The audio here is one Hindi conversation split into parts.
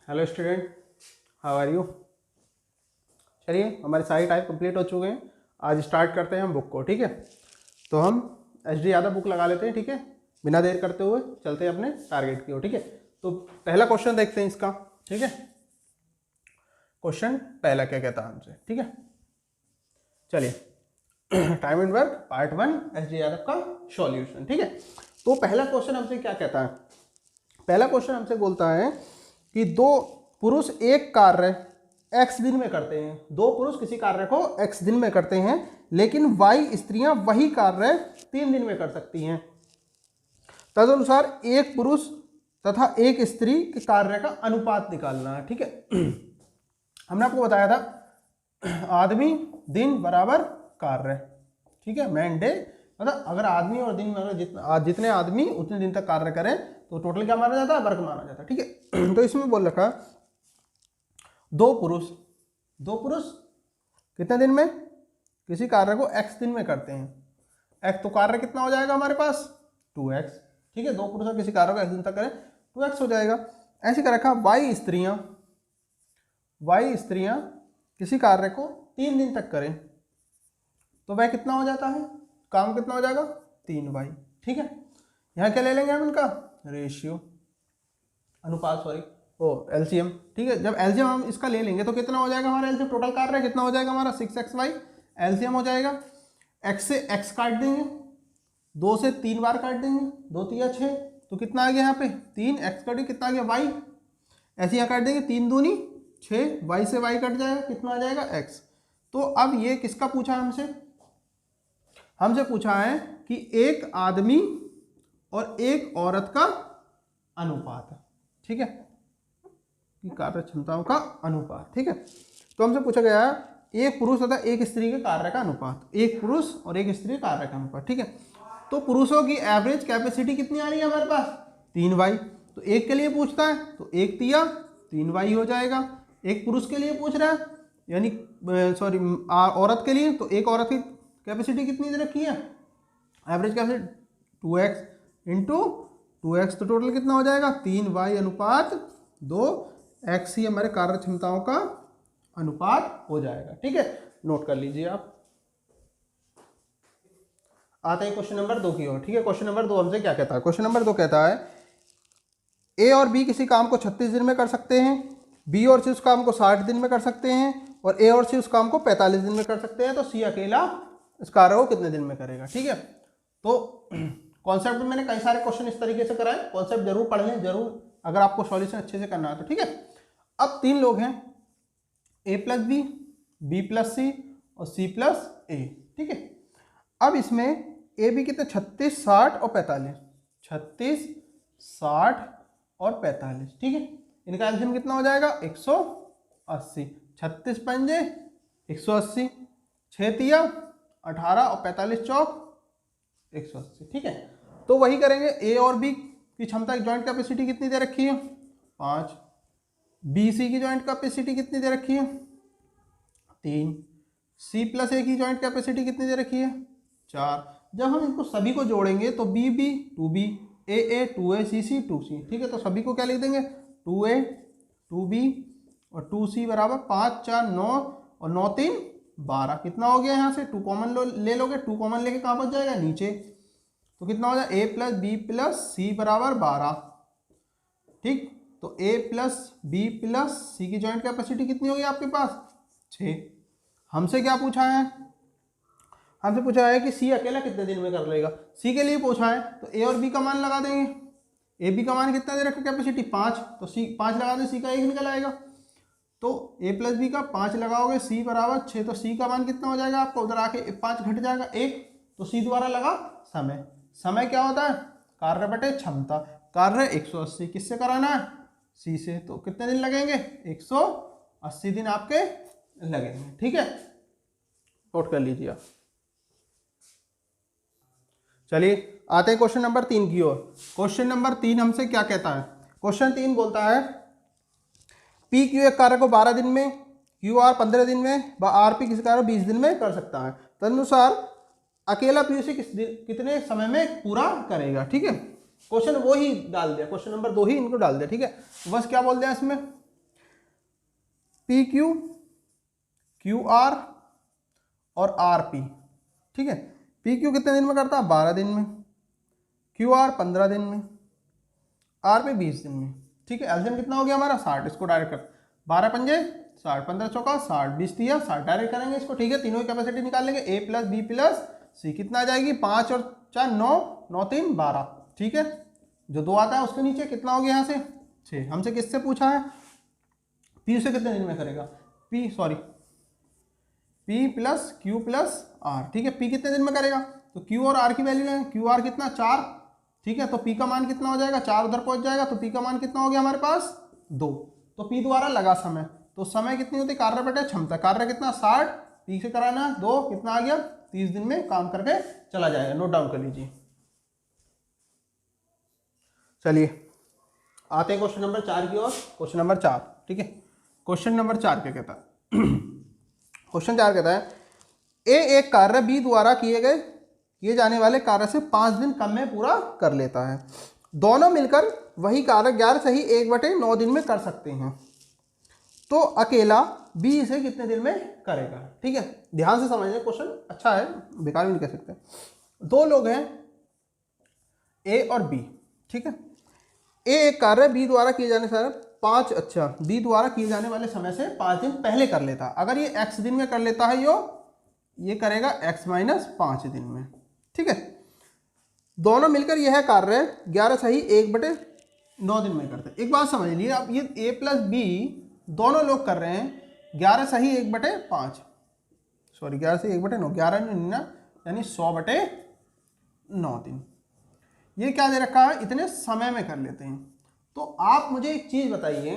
Hello student, how are you. चलिए, हमारे सारे टाइप कंप्लीट हो चुके हैं। आज स्टार्ट करते हैं हम बुक को। ठीक है, तो हम एच डी यादव बुक लगा लेते हैं। ठीक है, बिना देर करते हुए चलते हैं अपने टारगेट की ओर। ठीक है, तो पहला क्वेश्चन देखते हैं इसका। ठीक है, क्वेश्चन पहला क्या कहता है हमसे। ठीक है, चलिए time and work part 1 H D Yadav का सॉल्यूशन। ठीक है, तो पहला क्वेश्चन हमसे क्या कहता है। पहला क्वेश्चन हमसे बोलता है कि दो पुरुष एक कार्य x दिन में करते हैं। दो पुरुष किसी कार्य को x दिन में करते हैं, लेकिन y स्त्रियां वही कार्य 3 दिन में कर सकती हैं। तदनुसार एक पुरुष तथा एक स्त्री के कार्य का अनुपात निकालना है। ठीक है, हमने आपको बताया था आदमी दिन बराबर कार्य। ठीक है, मैन डे, मतलब अगर आदमी और दिन में अगर जितने आदमी उतने दिन तक कार्य करें तो टोटल क्या माना जाता है, वर्क माना जाता है। ठीक है, तो इसमें बोल रखा दो पुरुष कितने दिन में किसी कार्य को x दिन में करते हैं। x तो कार्य कितना हो जाएगा हमारे पास 2x। ठीक है, दो पुरुष किसी कार्य को x दिन तक करें 2x हो जाएगा। ऐसे कर रखा y स्त्रियां किसी कार्य को 3 दिन तक करें तो वह कितना हो जाता है, काम कितना हो जाएगा 3y। ठीक है, यहाँ क्या ले लेंगे हम इनका रेशियो, अनुपात, सॉरी एलसीएम। ठीक है, जब एलसीएम हम इसका ले लेंगे तो कितना हो जाएगा हमारा एलसीएम, टोटल कार्य कितना हो जाएगा हमारा 6xy। एलसीएम हो जाएगा x से x काट देंगे, 2 से 3 बार काट देंगे, 2 3 6, तो कितना आ गया यहाँ पे 3x काट, कितना आ गया y। ऐसे यहाँ काट देंगे 3 दूनी 6, y से y कट जाएगा, कितना आ जाएगा x। तो अब ये किसका पूछा है हमसे पूछा है कि एक आदमी और एक औरत का अनुपात है। ठीक है, कार्य क्षमताओं का अनुपात। ठीक है, तो हमसे पूछा गया है एक पुरुष तथा एक स्त्री के कार्य का अनुपात, एक पुरुष और एक स्त्री कार्य का अनुपात। ठीक है, तो पुरुषों की एवरेज कैपेसिटी कितनी आ रही है हमारे पास 3y। तो एक के लिए पूछता है तो 1 तिया 3y हो जाएगा। एक पुरुष के लिए पूछ रहा है, यानी सॉरी औरत के लिए, तो एक औरत की कैपेसिटी कितनी दे रखी है, average capacity 2x into 2x, तो टोटल कितना हो जाएगा 3y अनुपात 2x ही हमारे कार्य क्षमताओं का अनुपात हो जाएगा। ठीक है, नोट कर लीजिए आप। आते हैं क्वेश्चन नंबर 2 की ओर। ठीक है, क्वेश्चन नंबर 2 हमसे क्या कहता है। क्वेश्चन नंबर 2 कहता है ए और बी किसी काम को 36 दिन में कर सकते हैं, बी और सी उस काम को 60 दिन में कर सकते हैं, और ए और सी उस काम को 45 दिन में कर सकते हैं। तो सी अकेला इस कार्य को कितने दिन में करेगा। ठीक है, तो कॉन्सेप्ट में मैंने कई सारे क्वेश्चन इस तरीके से कराए, कॉन्सेप्ट जरूर पढ़ लें, जरूर अगर आपको सॉल्यूशन अच्छे से करना है तो। ठीक है, अब 3 लोग हैं, a plus B, B plus C और सी प्लस ए। ठीक है, अब इसमें ए बी कितने 36 60 और 45, 36 60 और 45। ठीक है, इनका एलसीएम कितना हो जाएगा 180, 36 पंजे 180, 6 तिया 18 और 45 चौक 180। ठीक है, तो वही करेंगे। ए और बी की क्षमता की जॉइंट कैपेसिटी कितनी दे रखी है 5, बी सी की जॉइंट कैपेसिटी कितनी दे रखी है 3, सी प्लस ए की जॉइंट कैपेसिटी कितनी दे रखी है 4। जब हम इनको सभी को जोड़ेंगे तो बी बी 2b, ए 2a, सी सी 2c। ठीक है, तो सभी को क्या लिख देंगे 2a 2b और 2c बराबर 5 4 9 और 9 3 12। कितना हो गया, यहाँ से 2 कॉमन ले लोगे, 2 कॉमन लेके कहाँ बच जाएगा नीचे, तो कितना हो जाएगा a प्लस बी प्लस सी बराबर 12। ठीक, तो a प्लस बी प्लस सी की जॉइंट कैपेसिटी कितनी होगी आपके पास 6। हमसे क्या पूछा है, हमसे पूछा है कि सी अकेला कितने दिन में कर लेगा। सी के लिए पूछा है तो ए और बी का मान लगा देंगे। ए बी का मान कितना दे रखा कैपेसिटी 5, तो सी 5 लगा दें, सी का 1 निकल आएगा। तो ए प्लस बी का 5 लगाओगे, सी बराबर 6, तो सी का मान कितना हो जाएगा आपको, उधर आके 5 घट जाएगा 1, तो सी द्वारा लगा समय। समय क्या होता है कार्य बटे क्षमता, कार्य 180 किससे कराना है सी से, तो कितने दिन लगेंगे 180 दिन आपके लगेंगे। ठीक है, नोट कर लीजिए आप। चलिए आते हैं क्वेश्चन नंबर 3 की ओर। क्वेश्चन नंबर 3 हमसे क्या कहता है। क्वेश्चन 3 बोलता है पी क्यू एक कार्य को 12 दिन में, क्यू आर 15 दिन में व आर पी किसी कार्य को 20 दिन में कर सकता है। तदनुसार अकेला पी उसे कितने समय में पूरा करेगा। ठीक है, क्वेश्चन वो ही डाल दिया, क्वेश्चन नंबर 2 ही इनको डाल दिया। ठीक है, बस क्या बोल दिया इसमें पी क्यू, क्यू आर और आर पी। ठीक है, पी क्यू कितने दिन में करता है? 12 दिन में, क्यू आर 15 दिन में, आर पी 20 दिन में। ठीक है, एलसीएम कितना हो गया हमारा? 60। इसको डायरेक्ट कर, 12 पंजे 60, 15 चौका 60, 20 दिया 60, डायरेक्ट करेंगे इसको। ठीक है, तीनों की कैपेसिटी निकाल लेंगे, ए प्लस बी प्लस सी। कितना आ जाएगी? 5 और 4 9, 9 3 12। ठीक है, जो 2 आता है उसके नीचे कितना हो गया? यहाँ से 6। हमसे किससे पूछा है? पी से कितने दिन में करेगा? P plus Q plus R. ठीक है, पी कितने दिन में करेगा? तो क्यू और आर की वैल्यू है, क्यू आर कितना? 4। ठीक है, तो पी का मान कितना हो जाएगा? 4 उधर पहुंच जाएगा, तो पी का मान कितना हो गया हमारे पास? 2। तो पी द्वारा लगा समय, तो समय कितनी होती है? कार्य बटे क्षमता। कार्य कितना? 60, पी से कराना 2, कितना आ गया? 30 दिन में काम करके चला जाएगा। नोट डाउन कर लीजिए। चलिए आते हैं क्वेश्चन नंबर 4 की ओर। क्वेश्चन नंबर 4, ठीक है, क्वेश्चन नंबर 4 क्या कहता है? क्वेश्चन 4 कहता है ए एक कार्य बी द्वारा किए जाने वाले कार्य से 5 दिन कम में पूरा कर लेता है। दोनों मिलकर वही कार्य 11 सही 1/9 दिन में कर सकते हैं, तो अकेला बी इसे कितने दिन में करेगा? ठीक है, ध्यान से समझिए, क्वेश्चन अच्छा है, बेकार भी नहीं कह सकते। 2 लोग हैं ए और बी। ठीक है, ए एक कार्य बी द्वारा किए जाने से बी द्वारा किए जाने वाले समय से 5 दिन पहले कर लेता। अगर ये x दिन में कर लेता है, ये करेगा x माइनस 5 दिन में। ठीक है, दोनों मिलकर यह कार्य 11 सही 1/9 दिन में करते हैं। एक बात समझ लीजिए, अब ये a प्लस बी दोनों लोग कर रहे हैं 11 सही 1/5, सॉरी 11 से 1/9, 11 नहीं ना, यानी 100/9 दिन। ये क्या दे रखा है? इतने समय में कर लेते हैं। तो आप मुझे एक चीज बताइए,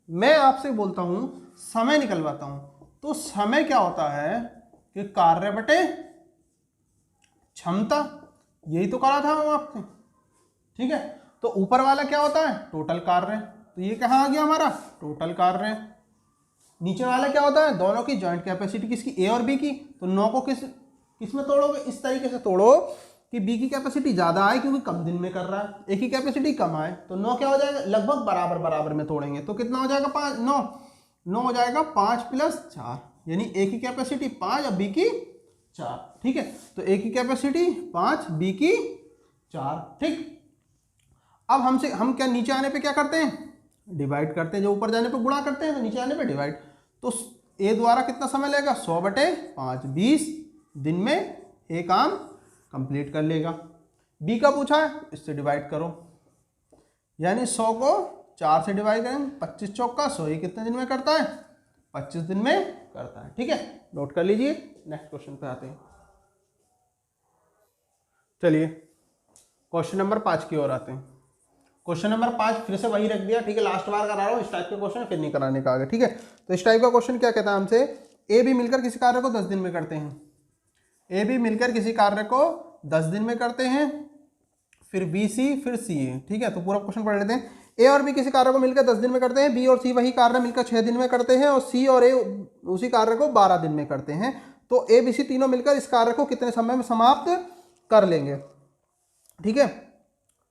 मैं आपसे बोलता हूं समय निकलवाता हूं, तो समय क्या होता है कि कार्य बटे क्षमता। यही तो करा था हम आपसे। ठीक है, तो ऊपर वाला क्या होता है? टोटल कार्य। तो ये कहाँ आ गया हमारा? टोटल कार्य। नीचे वाला क्या होता है? दोनों की जॉइंट कैपेसिटी, किसकी? ए और बी की। तो 9 को किस में तोड़ोगे? इस तरीके से तोड़ो कि बी की कैपेसिटी ज्यादा आए क्योंकि कम दिन में कर रहा है, ए की कैपेसिटी कम आए, तो 9 क्या हो जाएगा? लगभग बराबर बराबर में तोड़ेंगे, तो कितना हो जाएगा? 5 9 हो जाएगा 5 प्लस 4, यानी ए की कैपेसिटी 5 और बी की 4। ठीक है, तो ए की कैपेसिटी 5, बी की 4। ठीक, अब हम क्या नीचे आने पे क्या करते हैं? डिवाइड करते हैं। जो ऊपर जाने पे गुणा करते हैं, तो नीचे आने पे डिवाइड। तो ए द्वारा कितना समय लेगा? 100/5, 20 दिन में ए काम कंप्लीट कर लेगा। बी का पूछा है, इससे डिवाइड करो, यानी 100 को 4 से डिवाइड करेंगे, 25 चौका 100, ये कितने दिन में करता है? 25 दिन में करता है। ठीक है, नोट कर लीजिए। नेक्स्ट क्वेश्चन पे आते हैं। चलिए क्वेश्चन नंबर 5 की ओर आते हैं। क्वेश्चन नंबर 5 फिर से वही रख दिया। ठीक है, लास्ट बार करा रहा हूँ, इस टाइप के क्वेश्चन फिर नहीं कराने का आगे। ठीक है, तो इस टाइप का क्वेश्चन क्या कहता है हमसे? ए बी मिलकर किसी कार्य को 10 दिन में करते हैं। ए बी मिलकर किसी कार्य को 10 दिन में करते हैं, फिर बी सी, फिर सी ए। ठीक है, तो पूरा क्वेश्चन पढ़ लेते हैं। ए और बी किसी कार्य को मिलकर 10 दिन में करते हैं, बी और सी वही कार्य मिलकर 6 दिन में करते हैं, और सी और ए उसी कार्य को 12 दिन में करते हैं। तो ए बी सी तीनों मिलकर इस कार्य को कितने समय में समाप्त कर लेंगे? ठीक है,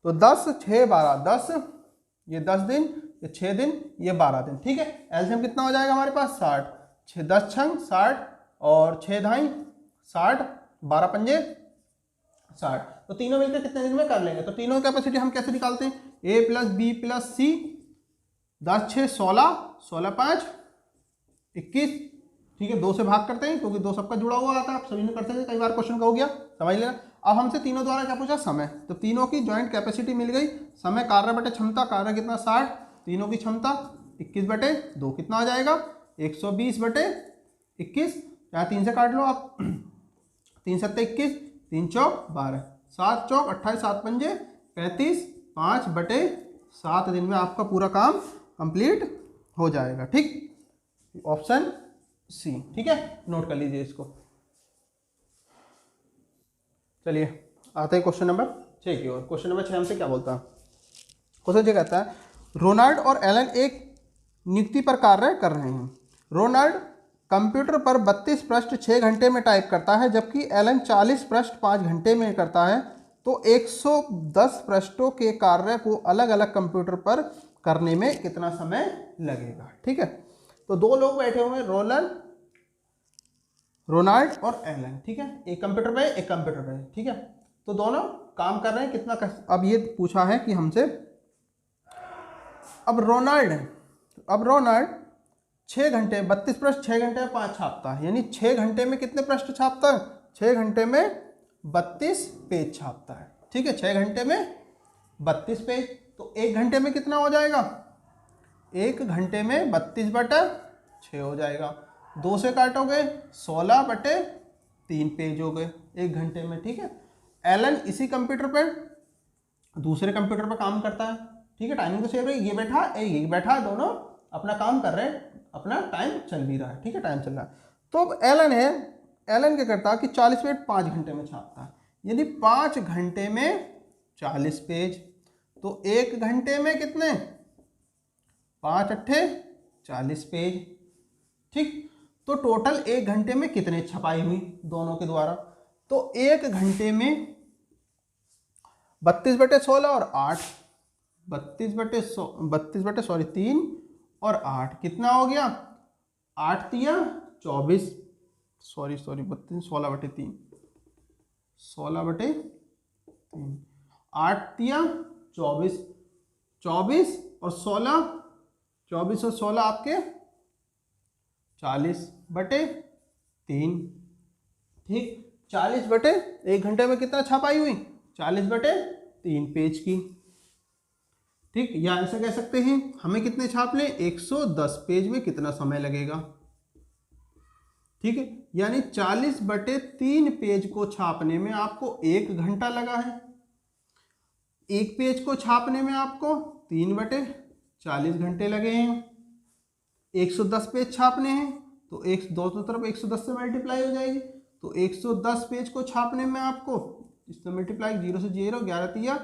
तो 10 6 12, 10 ये 10 दिन, ये 6 दिन, ये 12 दिन। ठीक है, एलसीएम कितना हो जाएगा हमारे पास? 60। 10 छंग 60 और 6 धाई 60, 12 पंजे 60। तो तीनों मिलकर कितने दिन में कर लेंगे? तो तीनों कैपेसिटी हम कैसे निकालते हैं? ए प्लस बी प्लस सी, 10 6 16, 16 5 21। ठीक है, 2 से भाग करते हैं क्योंकि 2 सबका जुड़ा हुआ आता है, आप सभी ने करते हैं, कई बार क्वेश्चन का हो गया, समझ लेना। अब हमसे तीनों द्वारा क्या पूछा? समय। तो तीनों की जॉइंट कैपेसिटी मिल गई। समय कार्य बटे क्षमता, कार्य कितना? 60, तीनों की क्षमता 21/2 कितना आ जाएगा? 120/21। यहाँ 3 से काट लो आप, 3 7 21, 3 चौक 12, 7 चौक 28, 7 पंजे 35, 5/7 दिन में आपका पूरा काम कंप्लीट हो जाएगा। ठीक, ऑप्शन सी। ठीक है, नोट कर लीजिए इसको। चलिए आते हैं क्वेश्चन नंबर 6 की ओर। क्वेश्चन नंबर 6 हमसे क्या बोलता है? क्वेश्चन 6 कहता है रोनाल्ड और एलन एक नियुक्ति पर कार्य कर रहे हैं। रोनाल्ड कंप्यूटर पर 32 पृष्ठ 6 घंटे में टाइप करता है, जबकि एलन 40 पृष्ठ 5 घंटे में करता है। तो 110 पृष्ठों के कार्य को अलग अलग कंप्यूटर पर करने में कितना समय लगेगा? ठीक है, तो दो लोग बैठे हुए हैं, रोनाल्ड और एलन, ठीक है, एक कंप्यूटर पे एक कंप्यूटर पे, ठीक है। तो दोनों काम कर रहे हैं, कितना अब ये पूछा है कि हमसे, अब रोनाल्ड 6 घंटे 32 पृष्ठ 6 घंटे में 5 छापता है, यानी 6 घंटे में कितने पृष्ठ छापता है? 6 घंटे में 32 पेज छापता है, ठीक है, 6 घंटे में 32 पेज। तो 1 घंटे में कितना हो जाएगा? 1 घंटे में 32/6 हो जाएगा। 2 से काटोगे 16/3 पेज हो गए 1 घंटे में, ठीक है। एलन इसी कंप्यूटर पर दूसरे कंप्यूटर पर काम करता है, ठीक है, टाइमिंग तो सेम है, ये बैठा दोनों अपना काम कर रहे हैं, अपना टाइम चल भी रहा है, ठीक है, टाइम चल रहा है। तो अब एलन क्या करता है कि 40 पेज 5 घंटे में छापता है, यानी 5 घंटे में 40 पेज। तो 1 घंटे में कितने? 5 अट्ठे 40 पेज, ठीक। तो टोटल 1 घंटे में कितने छपाई हुई दोनों के द्वारा? तो 1 घंटे में 32/16 और 8, 3 और 8 कितना हो गया? 8 तिया 24, 16/3, 8 तिया 24, 24 और 16, 24 और 16 आपके 40/3, ठीक। 40/1 घंटे में कितना छपाई हुई? 40/3 पेज की, ठीक। या ऐसा कह सकते हैं, हमें कितने छाप लें? 110 पेज में कितना समय लगेगा, ठीक है। यानी 40/3 पेज को छापने में आपको 1 घंटा लगा है, एक पेज को छापने में आपको 3/40 घंटे लगे हैं। 110 पेज छापने हैं तो दोनों तरफ 110 से मल्टीप्लाई हो जाएगी, तो 110 पेज को छापने में आपको इसमें मल्टीप्लाई 0 से 0, 11 तिया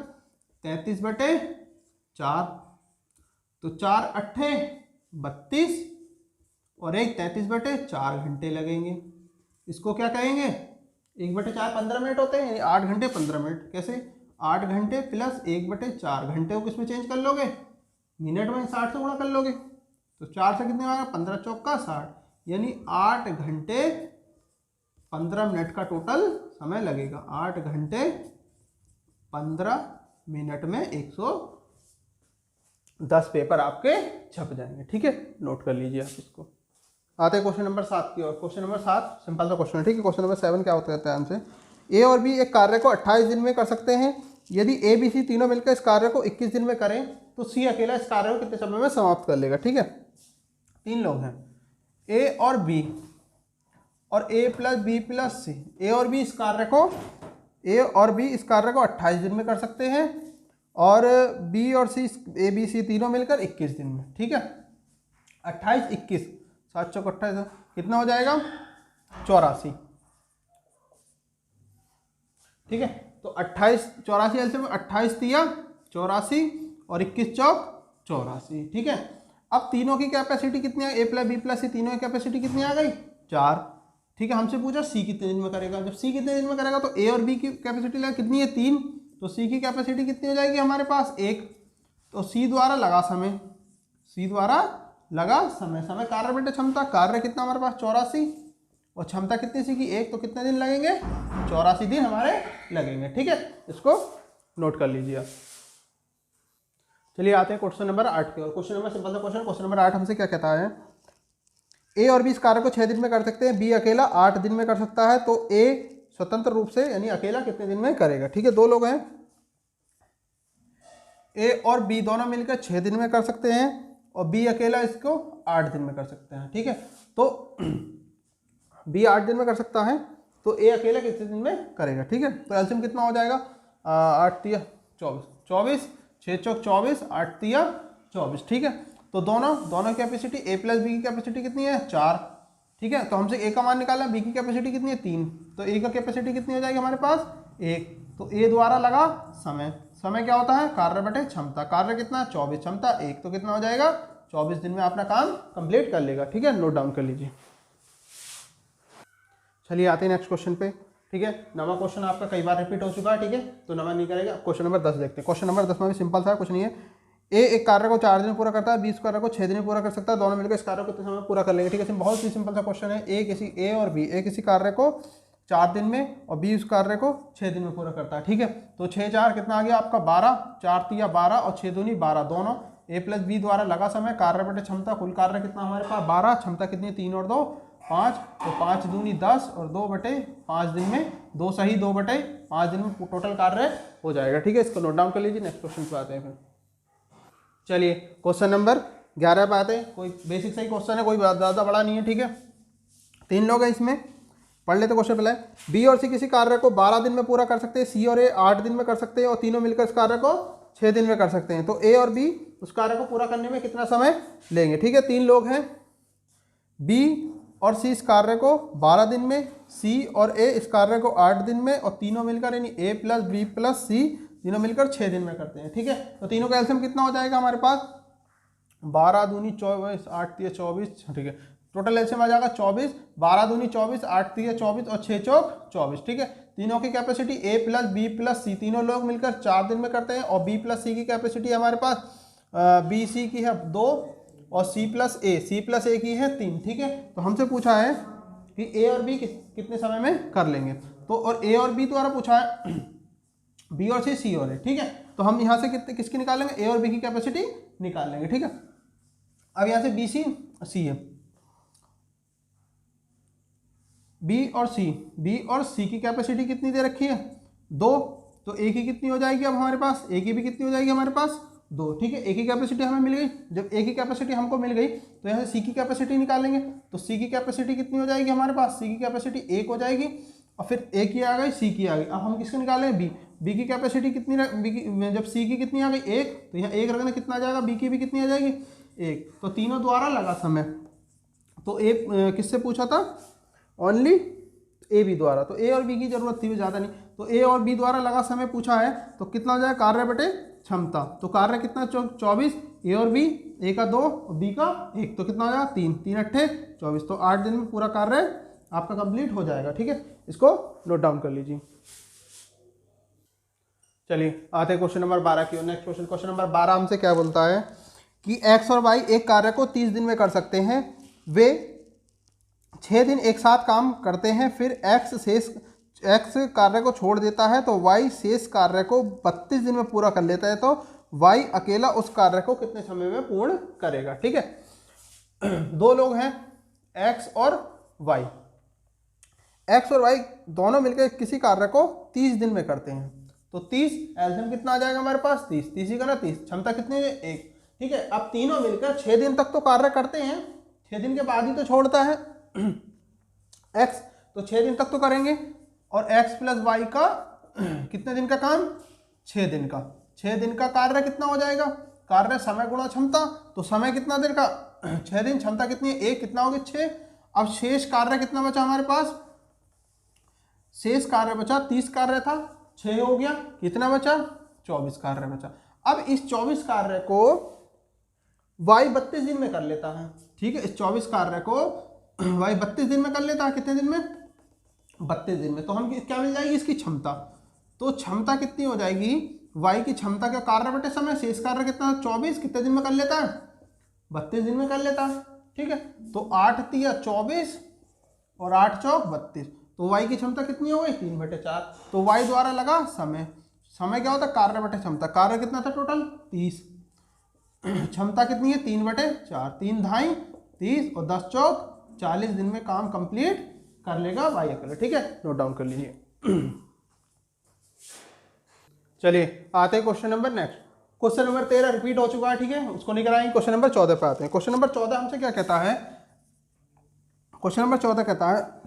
33/4, तो 4 अट्ठे 32 और 1 33/4 घंटे लगेंगे। इसको क्या कहेंगे? 1/4 15 मिनट होते हैं, यानी 8 घंटे 15 मिनट। कैसे? 8 घंटे प्लस 1/4 घंटे को किसमें चेंज कर लोगे? मिनट में 60 से गुणा कर लोगे, तो 4 से कितने आएगा? 15 चौका 60, यानी 8 घंटे 15 मिनट का टोटल समय लगेगा। 8 घंटे 15 मिनट में 110 पेपर आपके छप जाएंगे, ठीक है, नोट कर लीजिए आप इसको। आते हैं क्वेश्चन नंबर 7 की ओर। क्वेश्चन नंबर 7 सिंपल सा क्वेश्चन है, ठीक है। क्वेश्चन नंबर 7 क्या होता है हमसे, ए और बी एक कार्य को 28 दिन में कर सकते हैं। यदि ए बी सी तीनों मिलकर इस कार्य को 21 दिन में करें तो सी अकेला इस कार्य को कितने समय में समाप्त कर लेगा, ठीक है। 3 लोग हैं, ए और बी, और ए प्लस बी प्लस सी। ए और बी इस कार्य को 28 दिन में कर सकते हैं, और बी और सी, ए बी सी तीनों मिलकर 21 दिन में, ठीक है। 28 21 7 चौक 28 कितना हो जाएगा? 84, ठीक है। तो 28 84 एलसीएम 28 तिया 84 और 21 चौक 84, ठीक है। अब तीनों की कैपेसिटी कितनी है? ए प्लस बी प्लस सी तीनों की कैपेसिटी कितनी आ गई? 4, ठीक है। हमसे पूछा सी कितने दिन में करेगा। जब सी कितने दिन में करेगा तो ए और बी की कैपेसिटी कितनी है? 3, तो सी की कैपेसिटी कितनी हो जाएगी हमारे पास? 1। तो सी द्वारा लगा समय, समय कार्य बटे क्षमता, कार्य कितना हमारे पास? 84, और क्षमता कितनी सी की? 1, तो कितने दिन लगेंगे? 84 दिन हमारे लगेंगे, ठीक है। इसको नोट कर लीजिए आप। चलिए आते हैं क्वेश्चन नंबर 8 की ओर। क्वेश्चन नंबर सिंपल सा क्वेश्चन। क्वेश्चन नंबर 8 हमसे क्या कहता है, ए और बी इस कार्य को 6 दिन में कर सकते हैं, बी अकेला 8 दिन में कर सकता है। तो ए स्वतंत्र रूप से यानी अकेला कितने दिन में करेगा, ठीक है। 2 लोग हैं, ए और बी दोनों मिलकर 6 दिन में कर सकते हैं, और बी अकेला इसको 8 दिन में कर सकते हैं, ठीक है। तो बी 8 दिन में कर सकता है, तो ए अकेला कितने दिन में करेगा, ठीक है। तो एलसीएम कितना हो जाएगा? 8 तिया 24, 6 चौक 24, 8 तिया 24, ठीक है। तो दोनों कैपेसिटी, ए प्लस बी की कैपेसिटी कितनी है? 4, ठीक है। तो हमसे ए का मान निकाला, बी की कैपेसिटी कितनी है? 3, तो ए का कैपेसिटी कितनी हो जाएगी हमारे पास? 1। तो ए द्वारा लगा समय क्या होता है? कार्य बटे क्षमता। कार्य कितना? 24, क्षमता 1, तो कितना हो जाएगा? 24 दिन में अपना काम कंप्लीट कर लेगा, ठीक है। नोट डाउन कर लीजिए। चलिए आते हैं नेक्स्ट क्वेश्चन पे, ठीक है। नवा क्वेश्चन आपका कई बार रिपीट हो चुका है, ठीक है, तो नवा नहीं करेगा। क्वेश्चन नंबर 10 देखते हैं। क्वेश्चन नंबर 10 में भी सिंपल सा कुछ नहीं है। एक कार्य को 4 दिन में पूरा करता है, बी इस कार्य को 6 दिन में पूरा कर सकता है, दोनों मिलकर इस कार्य को कितने समय में पूरा कर लेंगे। ठीक है, बहुत ही सिंपल सा क्वेश्चन है। ए और बी, ए किसी कार्य को 4 दिन में और बी उस कार्य को 6 दिन में पूरा करता है। ठीक है, तो 6 4 कितना आ गया आपका 12, 4 3 12 और 6 दूनी 12, दोनों ए प्लस बी द्वारा लगा समय, कार्य बटे क्षमता, कुल कार्य कितना हमारे पास 12, क्षमता कितनी है 3 और 2 5, तो 5 दूनी 10 और 2 बटे 5 दिन में 2 सही 2 बटे 5 दिन में टोटल कार्य हो जाएगा। ठीक है, इसको नोट डाउन कर लीजिए। नेक्स्ट क्वेश्चन पे आते हैं फिर। चलिए क्वेश्चन नंबर 11 पे आते हैं। कोई बेसिक सही क्वेश्चन है, कोई ज़्यादा बड़ा नहीं है। ठीक है, 3 लोग हैं इसमें, पढ़ लेते क्वेश्चन पहले। बी और सी किसी कार्य को 12 दिन में पूरा कर सकते हैं, सी और ए 8 दिन में कर सकते हैं और तीनों मिलकर इस कार्य को 6 दिन में कर सकते हैं। तो ए और बी उस कार्य को पूरा करने में कितना समय लेंगे। ठीक है, 3 लोग हैं, बी और सी इस कार्य को 12 दिन में, सी और ए इस कार्य को 8 दिन में और तीनों मिलकर यानी ए प्लस बी प्लस सी तीनों मिलकर 6 दिन में करते हैं। ठीक है, तो तीनों का एलसीएम कितना हो जाएगा हमारे पास 12 दूनी 24, 8 3 24। ठीक है, टोटल एलसीएम आ जाएगा 24, 12 दूनी 24, 8 3 24 और 6 चौक 24। ठीक है, तीनों की कैपेसिटी ए प्लस बी प्लस सी तीनों लोग मिलकर 4 दिन में करते हैं और बी प्लस सी की कैपेसिटी हमारे पास बी सी की है 2 और सी प्लस ए की है 3। ठीक है, तो हमसे पूछा है कि ए और बी कितने समय में कर लेंगे। तो और ए और बी द्वारा पूछा है बी और सी और ए। ठीक है, तो हम यहाँ से किसकी निकालेंगे, ए और बी की कैपेसिटी निकाल लेंगे। ठीक है, अब यहाँ से बी सी है, बी और सी की कैपेसिटी कितनी दे रखी है 2, तो ए की कितनी हो जाएगी अब हमारे पास, ए की भी कितनी हो जाएगी हमारे पास 2। ठीक है, ए की कैपेसिटी हमें मिल गई। जब ए की कैपेसिटी हमको मिल गई तो यहाँ से सी की कैपेसिटी निकालेंगे। तो सी की कैपेसिटी कितनी हो जाएगी हमारे पास, सी की कैपेसिटी 1 हो जाएगी और फिर ए की आ गई, सी की आ गई। अब हम किसको निकालेंगे, बी की कैपेसिटी कितनी, जब सी की कितनी आ गई 1, तो यहाँ 1 रखना कितना आ जाएगा, बी की भी कितनी आ जाएगी 1। तो तीनों द्वारा लगा समय, तो ए किससे पूछा था, ओनली ए बी द्वारा, तो ए और बी की जरूरत थी ज़्यादा नहीं। तो ए और बी द्वारा लगा समय पूछा है, तो कितना हो जाएगा कार्य बटे क्षमता। तो कार्य कितना 24, ए और बी, ए का 2 और बी का 1, तो कितना हो जाएगा 3 3 अट्ठे 24। तो 8 दिन में पूरा कार्य आपका कंप्लीट हो जाएगा। ठीक है, इसको नोट डाउन कर लीजिए। चलिए आते हैं क्वेश्चन नंबर 12 की। नेक्स्ट क्वेश्चन नंबर 12 हमसे क्या बोलता है कि एक्स और वाई एक कार्य को 30 दिन में कर सकते हैं, वे 6 दिन एक साथ काम करते हैं, फिर एक्स कार्य को छोड़ देता है तो वाई शेष कार्य को 32 दिन में पूरा कर लेता है, तो वाई अकेला उस कार्य को कितने समय में पूर्ण करेगा। ठीक है, 2 लोग हैं एक्स और वाई, एक्स और वाई दोनों मिलकर किसी कार्य को 30 दिन में करते हैं। तो 30 एलसीएम कितना आ जाएगा हमारे पास 30 ही का ना 30, क्षमता कितनी है 1। ठीक है, अब तीनों मिलकर 6 दिन तक तो कार्य करते हैं, 6 दिन के बाद ही तो छोड़ता है एक्स, तो 6 दिन तक तो करेंगे। और एक्स प्लस वाई का कितने दिन का काम 6 दिन का, 6 दिन का कार्य कितना हो जाएगा, कार्य समय गुणा क्षमता, तो समय कितना देर का 6 दिन, क्षमता कितनी है 1, कितना हो गया 6। अब शेष कार्य कितना बचा हमारे पास, शेष कार्य बचा 30 कार्य था, 6 हो गया, कितना बचा 24 कार्य बचा। अब इस 24 कार्य को वाई 32 दिन में कर लेता है। ठीक है, इस 24 कार्य को वाई 32 दिन में कर लेता है, कितने दिन में 32 दिन में। तो हम क्या मिल जाएगी इसकी क्षमता, तो क्षमता कितनी हो जाएगी वाई की क्षमता का कार्य बटे समय, शेष कार्य कितना 24 कितने दिन में कर लेता है 32 दिन में कर लेता है। ठीक है, तो 8 3 24 और 8 चौक 32, तो वाई की क्षमता कितनी हो गई 3/4। तो वाई द्वारा लगा समय, समय क्या होता है कार्य बटे क्षमता, कार्य कितना था टोटल 30, क्षमता कितनी है 3/4, 3 धाई 30 और 10 चौक 40 दिन में काम कंप्लीट कर लेगा वाई अकेले। ठीक है, नोट डाउन कर लीजिए। चलिए आते हैं question number next, question number 13 repeat हो चुका है। ठीक है, उसको नहीं कराएंगे। क्वेश्चन नंबर 14 पे आते हैं। क्वेश्चन नंबर 14 हमसे क्या कहता है, क्वेश्चन नंबर 14 कहता है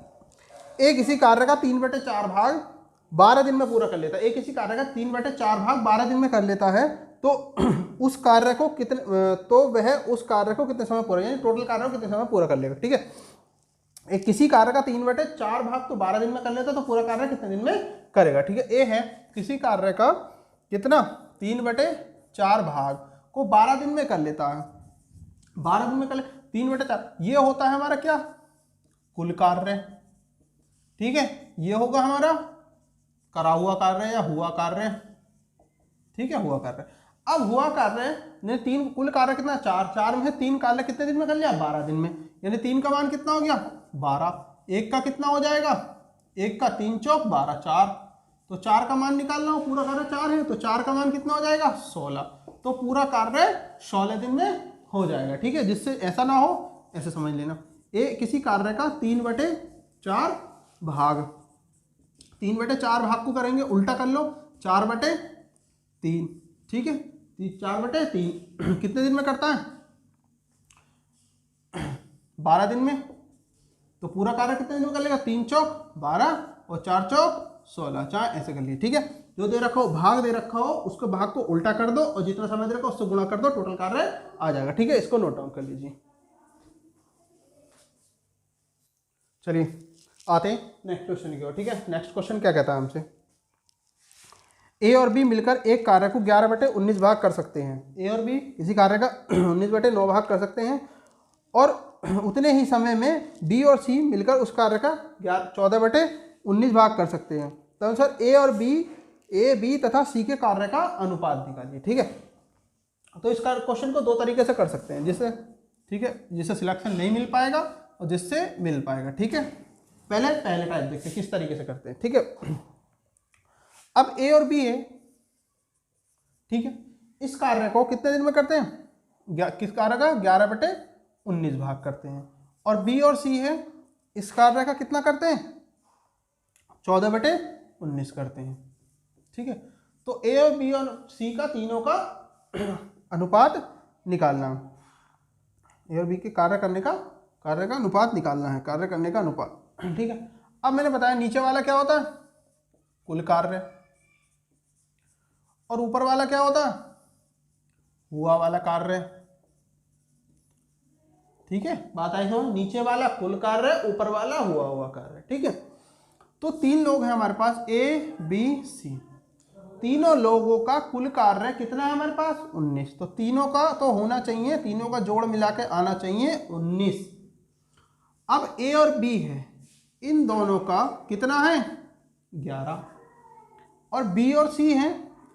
एक इसी कार्य का 3/4 भाग 12 दिन में पूरा कर लेता है। एक इसी कार्य का 3/4 भाग 12 दिन में कर लेता है, तो उस कार्य को कितने, तो वह उस कार्य को कितने समय पूरा, यानी टोटल कार्य को कितने समय पूरा कर लेगा। ठीक है, एक किसी कार्य का 3/4 भाग तो 12 दिन में कर लेता है, तो पूरा कार्य कितने दिन में करेगा। ठीक है, ए है किसी कार्य का कितना 3/4 भाग को 12 दिन में कर लेता है, 12 दिन में कर ले 3/4, ये होता है हमारा क्या कुल कार्य। ठीक है, ये होगा हमारा करा हुआ कार्य या हुआ कार्य। ठीक है, हुआ कार्य। अब हुआ कार्य ने तीन, कुल कार्य कितना, चार, चार में से तीन कार्य कितने दिन में कर लिया, 12 दिन में, यानी 3 का मान कितना हो गया, 12। एक का कितना हो जाएगा, एक का 3 चौक 12, 4, तो 4 का मान निकालना हो, पूरा कार्य 4 है तो 4 का मान कितना हो जाएगा, 16। तो पूरा कार्य 16 दिन में हो जाएगा। ठीक है, जिससे ऐसा ना हो, ऐसे समझ लेना, किसी कार्य का 3/4 भाग, 3/4 भाग को करेंगे उल्टा कर लो, 4/3। ठीक है, 4/3 कितने दिन में करता है, 12 दिन में। तो पूरा कार्य कितने दिन में कर लेगा, 3 चौक 12 और 4 चौक 16, चाहे ऐसे कर लिए। ठीक है, जो दे रखा हो, भाग दे रखा हो, उसको भाग को उल्टा कर दो और जितना समय दे रखा हो उससे गुणा कर दो, टोटल कार्य आ जाएगा। ठीक है, इसको नोट डाउन कर लीजिए। चलिए आते हैं नेक्स्ट क्वेश्चन की ओर। ठीक है, नेक्स्ट क्वेश्चन क्या कहता है हमसे, ए और बी मिलकर एक कार्य को 11/19 भाग कर सकते हैं। ए और बी किसी कार्य का 19/9 भाग कर सकते हैं और उतने ही समय में बी और सी मिलकर उस कार्य का 14/19 भाग कर सकते हैं। तो अनुसार ए और बी, ए बी तथा सी के कार्य का अनुपात निकालिए। ठीक है, तो इस क्वेश्चन को दो तरीके से कर सकते हैं, जिससे, ठीक है, जिससे सिलेक्शन नहीं मिल पाएगा और जिससे मिल पाएगा। ठीक है, पहले टाइप देखते हैं किस तरीके से करते हैं। ठीक है, अब ए और बी है, ठीक है, इस कार्य को कितने दिन में करते हैं, किस कार्य का 11/19 भाग करते हैं। और बी और सी है, इस कार्य का कितना करते हैं, 14/19 करते हैं। ठीक है, तो ए और बी और सी का तीनों का अनुपात निकालना, ए और बी के कार्य का अनुपात निकालना है, कार्य करने का अनुपात। ठीक है, अब मैंने बताया नीचे वाला क्या होता है, कुल कार्य, और ऊपर वाला क्या होता है, हुआ वाला कार्य। ठीक है, बात आई समझ, नीचे वाला कुल कार्य, ऊपर वाला हुआ कार्य। ठीक है, तो 3 लोग हैं हमारे पास, ए बी सी, तीनों लोगों का कुल कार्य कितना है हमारे पास, 19। तो तीनों का तो होना चाहिए, तीनों का जोड़ मिला के आना चाहिए 19। अब ए और बी है, इन दोनों का कितना है, 11, और बी और सी है,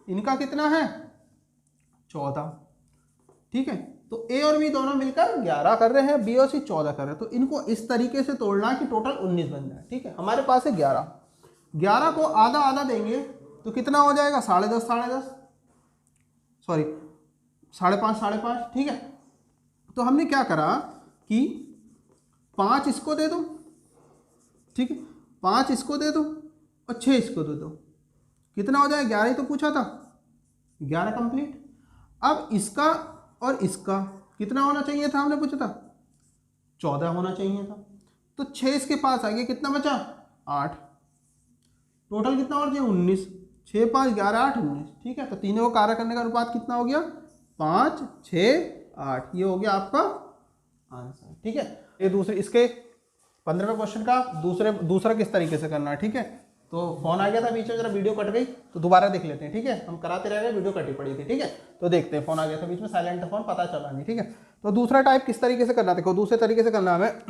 इनका कितना है, 14। ठीक है, तो ए और बी दोनों मिलकर 11 कर रहे हैं, बी और सी 14 कर रहे हैं। तो इनको इस तरीके से तोड़ना कि टोटल 19 बन जाए। ठीक है, हमारे पास है 11 को आधा आधा देंगे तो कितना हो जाएगा, 10.5 सॉरी 5.5। ठीक है, तो हमने क्या करा कि 5 इसको दे दो, ठीक है, 5 इसको दे दो और 6 इसको दे दो, कितना हो जाएगा, 11 ही तो पूछा था, 11 कंप्लीट। अब इसका और इसका कितना होना चाहिए था, हमने पूछा था 14 होना चाहिए था। तो 6 इसके पास आ गया, कितना बचा, 8, टोटल कितना और चाहिए, 19, 6 5 11 8 19। ठीक है, तो तीनों को कार्य करने का अनुपात कितना हो गया, 5 6 8, ये हो गया आपका आंसर। ठीक है, ये दूसरे, इसके 15वें क्वेश्चन का दूसरा किस तरीके से करना है। ठीक है, तो फोन आ गया था बीच में, जरा वीडियो कट गई तो दोबारा देख लेते हैं। ठीक है, हम कराते रह गए, वीडियो कटी पड़ी थी। ठीक है, तो देखते हैं, फोन आ गया था बीच में, साइलेंट फोन, पता चला नहीं। ठीक है, तो दूसरा टाइप किस तरीके से करना, देखो दूसरे तरीके से करना हमें,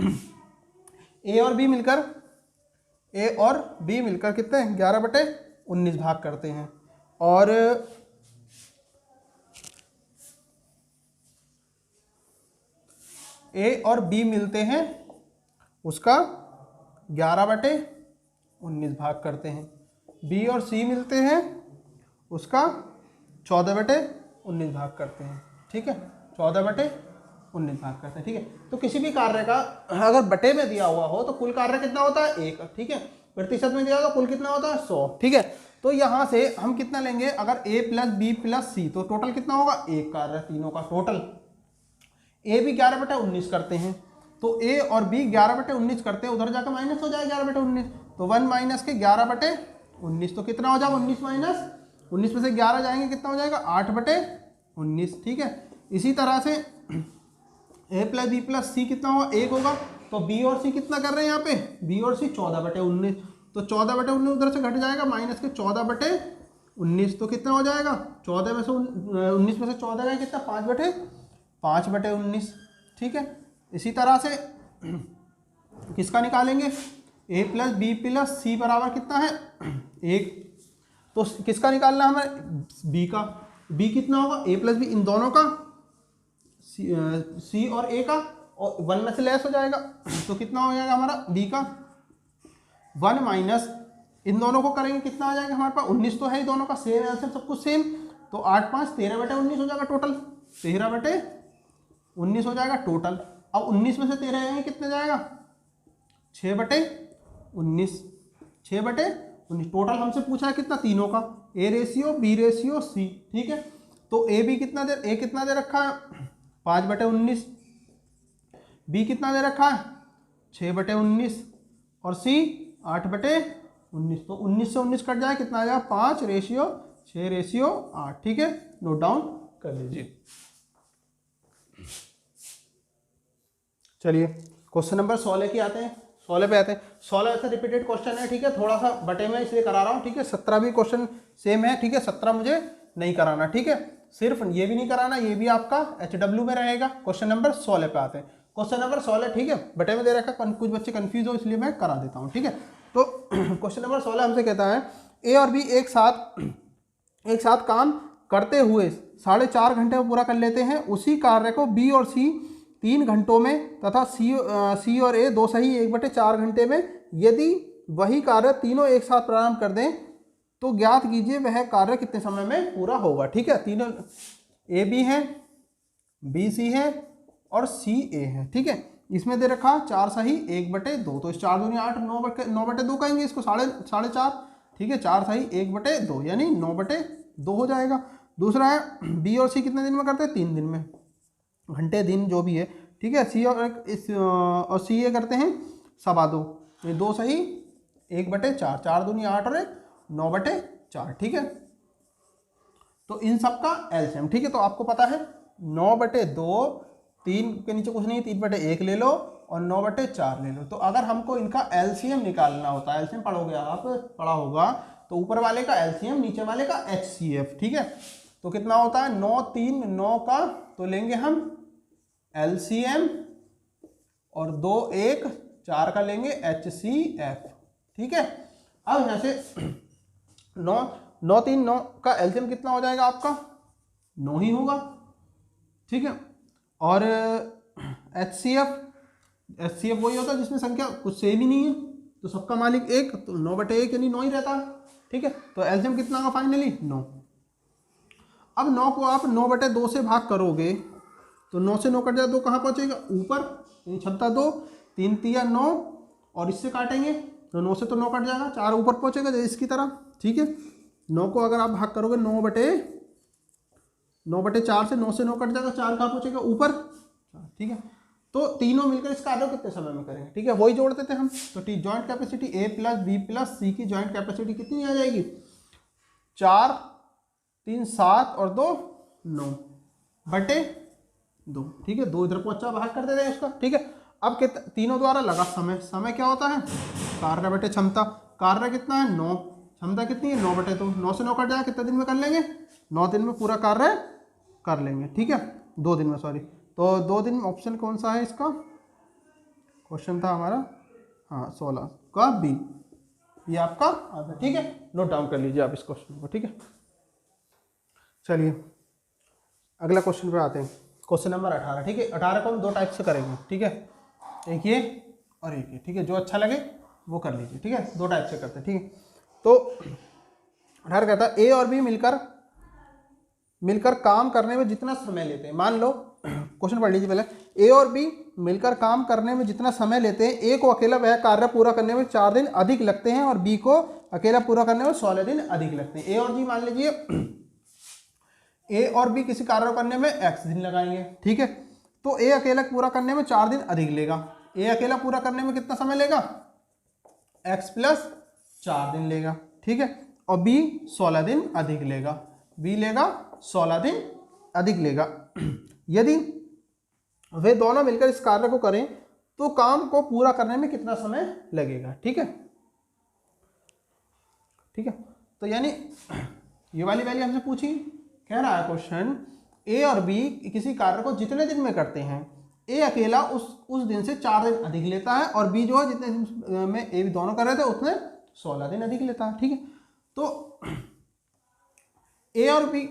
ए और बी मिलकर कितने 11/19 भाग करते हैं, और ए और बी मिलते हैं, उसका 11/19 भाग करते हैं। बी और सी मिलते हैं, उसका 14/19 भाग करते हैं। ठीक है, 14/19 भाग करते हैं। ठीक है, तो किसी भी कार्य का अगर बटे में दिया हुआ हो तो कुल कार्य कितना होता है, 1। ठीक है, प्रतिशत में दिया होगा कुल कितना होता है, 100। ठीक है, तो यहाँ से हम कितना लेंगे, अगर a + b + c, तो टोटल कितना होगा, 1 कार्य, तीनों का टोटल। ए भी 11/19 करते हैं, तो ए और बी 11/19 करते हैं, उधर जाकर माइनस हो जाएगा 11/19, तो 1 माइनस के 11/19, तो कितना हो जाएगा, 19 माइनस 19 में से 11 जाएंगे, कितना हो जाएगा, 8/19। ठीक है, इसी तरह से a + b + c कितना होगा, 1 होगा। तो बी और सी कितना कर रहे हैं यहाँ पे, बी और सी 14/19, तो 14/19 उधर से घट जाएगा, माइनस के 14/19, तो कितना हो जाएगा, 14 में से 19 में से 14 गए, कितना, 5/19। ठीक है, इसी तरह से किसका निकालेंगे, a + b + c बराबर कितना है, 1। तो किसका निकालना है हमें, b का, बी कितना होगा, ए प्लस बी इन दोनों का, सी और ए का, और 1 में से लेस हो जाएगा तो कितना हो जाएगा हमारा बी का 1 माइनस इन दोनों को करेंगे कितना आ जाएगा हमारे पास 19 तो है ही दोनों का, सेम आंसर सब कुछ सेम, तो 8 5 13/19 हो जाएगा टोटल, 13/19 हो जाएगा टोटल। अब 19 में से 13 जाएंगे कितने जाएगा 6/19, 6/19 टोटल हमसे पूछा है कितना तीनों का, A ratio B ratio C, ठीक है। तो ए बी कितना दे, ए कितना दे रखा है 5/19, बी कितना दे रखा है 6/19 और सी 8/19, तो 19 से 19 कट जाए कितना आ जाएगा 5/6/8, ठीक है, नोट डाउन कर लीजिए। चलिए क्वेश्चन नंबर 16 की आते हैं, 16 पे आते हैं। 16 ऐसा रिपीटेड क्वेश्चन है, ठीक है, थोड़ा सा बटे में इसलिए करा रहा हूँ, ठीक है। 17 भी क्वेश्चन सेम है, ठीक है, 17 मुझे नहीं कराना, ठीक है, सिर्फ ये भी नहीं कराना, ये भी आपका HW में रहेगा। क्वेश्चन नंबर 16 पे आते हैं। क्वेश्चन नंबर 16, ठीक है, बटे में दे रखा, कुछ बच्चे कंफ्यूज हो इसलिए मैं करा देता हूँ, ठीक है। तो क्वेश्चन नंबर 16 हमसे कहता है ए और बी एक साथ काम करते हुए 4.5 घंटे में पूरा कर लेते हैं, उसी कार्य को बी और सी 3 घंटों में तथा सी और ए 2 सही 1/4 घंटे में, यदि वही कार्य तीनों एक साथ प्रारंभ कर दें तो ज्ञात कीजिए वह कार्य कितने समय में पूरा होगा, ठीक है। तीनों ए बी हैं, बी सी है और सी ए है, ठीक है। इसमें दे रखा 4 सही 1/2, तो इस 4 दूनी 8, 9/2 कहेंगे इसको, 4.5, ठीक है, 4 सही 1/2 यानी 9/2 हो जाएगा। दूसरा है बी और सी कितने दिन में करते हैं 3 दिन में, घंटे दिन जो भी है, ठीक है। सी और सी ए करते हैं 2.25, ये 2 सही 1/4, 4 दूनी 8 और 1 9/4, ठीक है। तो इन सब का एलसीएम, ठीक है, तो आपको पता है 9/2, 3 के नीचे कुछ नहीं, 3/1 ले लो और 9/4 ले लो। तो अगर हमको इनका एलसीएम निकालना होता है, एलसीएम पढ़ोगे आप, पढ़ा होगा, तो ऊपर वाले का एलसीएम नीचे वाले का एचसीएफ, ठीक है। तो कितना होता है 9 3 9 का, तो लेंगे हम एलसीएम और 2 1 4 का लेंगे एचसीएफ, ठीक है। अब यहाँ से 9 3 9 का एलसीएम कितना हो जाएगा आपका 9 ही होगा, ठीक है। और एचसीएफ वही होता है जिसमें संख्या कुछ सेम ही नहीं है, तो सबका मालिक 1, तो 9/1 यानी 9 ही रहता है, ठीक है। तो एलसीएम कितना होगा फाइनली 9। अब 9 को आप 9/2 से भाग करोगे तो 9 से 9 कट जाए, 2 कहाँ पहुँचेगा ऊपर, यानी 6 2 3 3 9, और इससे काटेंगे तो 9 से तो 9 कट जाएगा, 4 ऊपर पहुँचेगा इसकी तरह, ठीक है। 9 को अगर आप भाग करोगे 9/4 से 9 से 9 कट जाएगा, 4 कहाँ पहुँचेगा ऊपर, ठीक है। तो तीनों मिलकर इस कार्य को कितने समय में करेंगे, ठीक है, वही जोड़ देते हैं हम। तो जॉइंट कैपेसिटी ए प्लस बी प्लस सी की जॉइंट कैपेसिटी कितनी आ जाएगी 4 3 7 और 2 9/2, ठीक है। 2 इधर पहुंचा भाग कर देते हैं इसका, ठीक है। अब तीनों द्वारा लगा समय क्या होता है कार्य बटे क्षमता, कार्य कितना है 9, क्षमता कितनी है 9/2, 9 से 9 कट जाए कितने दिन में कर लेंगे 9 दिन में पूरा कार्य कर लेंगे, ठीक है, 2 दिन में, सॉरी। तो 2 दिन ऑप्शन कौन सा है इसका, क्वेश्चन था हमारा, हाँ 16 का बी, ये आपका आंसर, ठीक है। नोट डाउन कर लीजिए आप इस क्वेश्चन को, ठीक है। चलिए अगला क्वेश्चन पे आते हैं, क्वेश्चन नंबर 18, ठीक है। 18 को हम 2 टाइप से करेंगे, ठीक है, एक ये और एक ये, ठीक है, जो अच्छा लगे वो कर लीजिए, ठीक है। 2 टाइप से करते हैं, ठीक है। तो 18 कहता है ए और बी मिलकर काम करने में जितना समय लेते हैं, मान लो क्वेश्चन पढ़ लीजिए पहले, ए और बी मिलकर काम करने में जितना समय लेते हैं, ए को अकेला वह कार्य पूरा करने में 4 दिन अधिक लगते हैं और बी को अकेला पूरा करने में 16 दिन अधिक लगते हैं। ए और बी मान लीजिए ए और बी किसी कार्य को करने में x दिन लगाएंगे, ठीक है। तो ए अकेला पूरा करने में 4 दिन अधिक लेगा, ए अकेला पूरा करने में कितना समय लेगा x + 4 दिन लेगा, ठीक है। और बी 16 दिन अधिक लेगा, बी लेगा 16 दिन अधिक लेगा। यदि वे दोनों मिलकर इस कार्य को करें तो काम को पूरा करने में कितना समय लगेगा, ठीक है, ठीक है। तो यानी ये वाली वैल्यू हमसे पूछी, कह रहा है क्वेश्चन ए और बी किसी कार्य को जितने दिन में करते हैं, ए अकेला उस दिन से 4 दिन अधिक लेता है और बी जो है जितने दिन में ए दोनों कर रहे थे उतने 16 दिन अधिक लेता है, ठीक है। तो ए और बी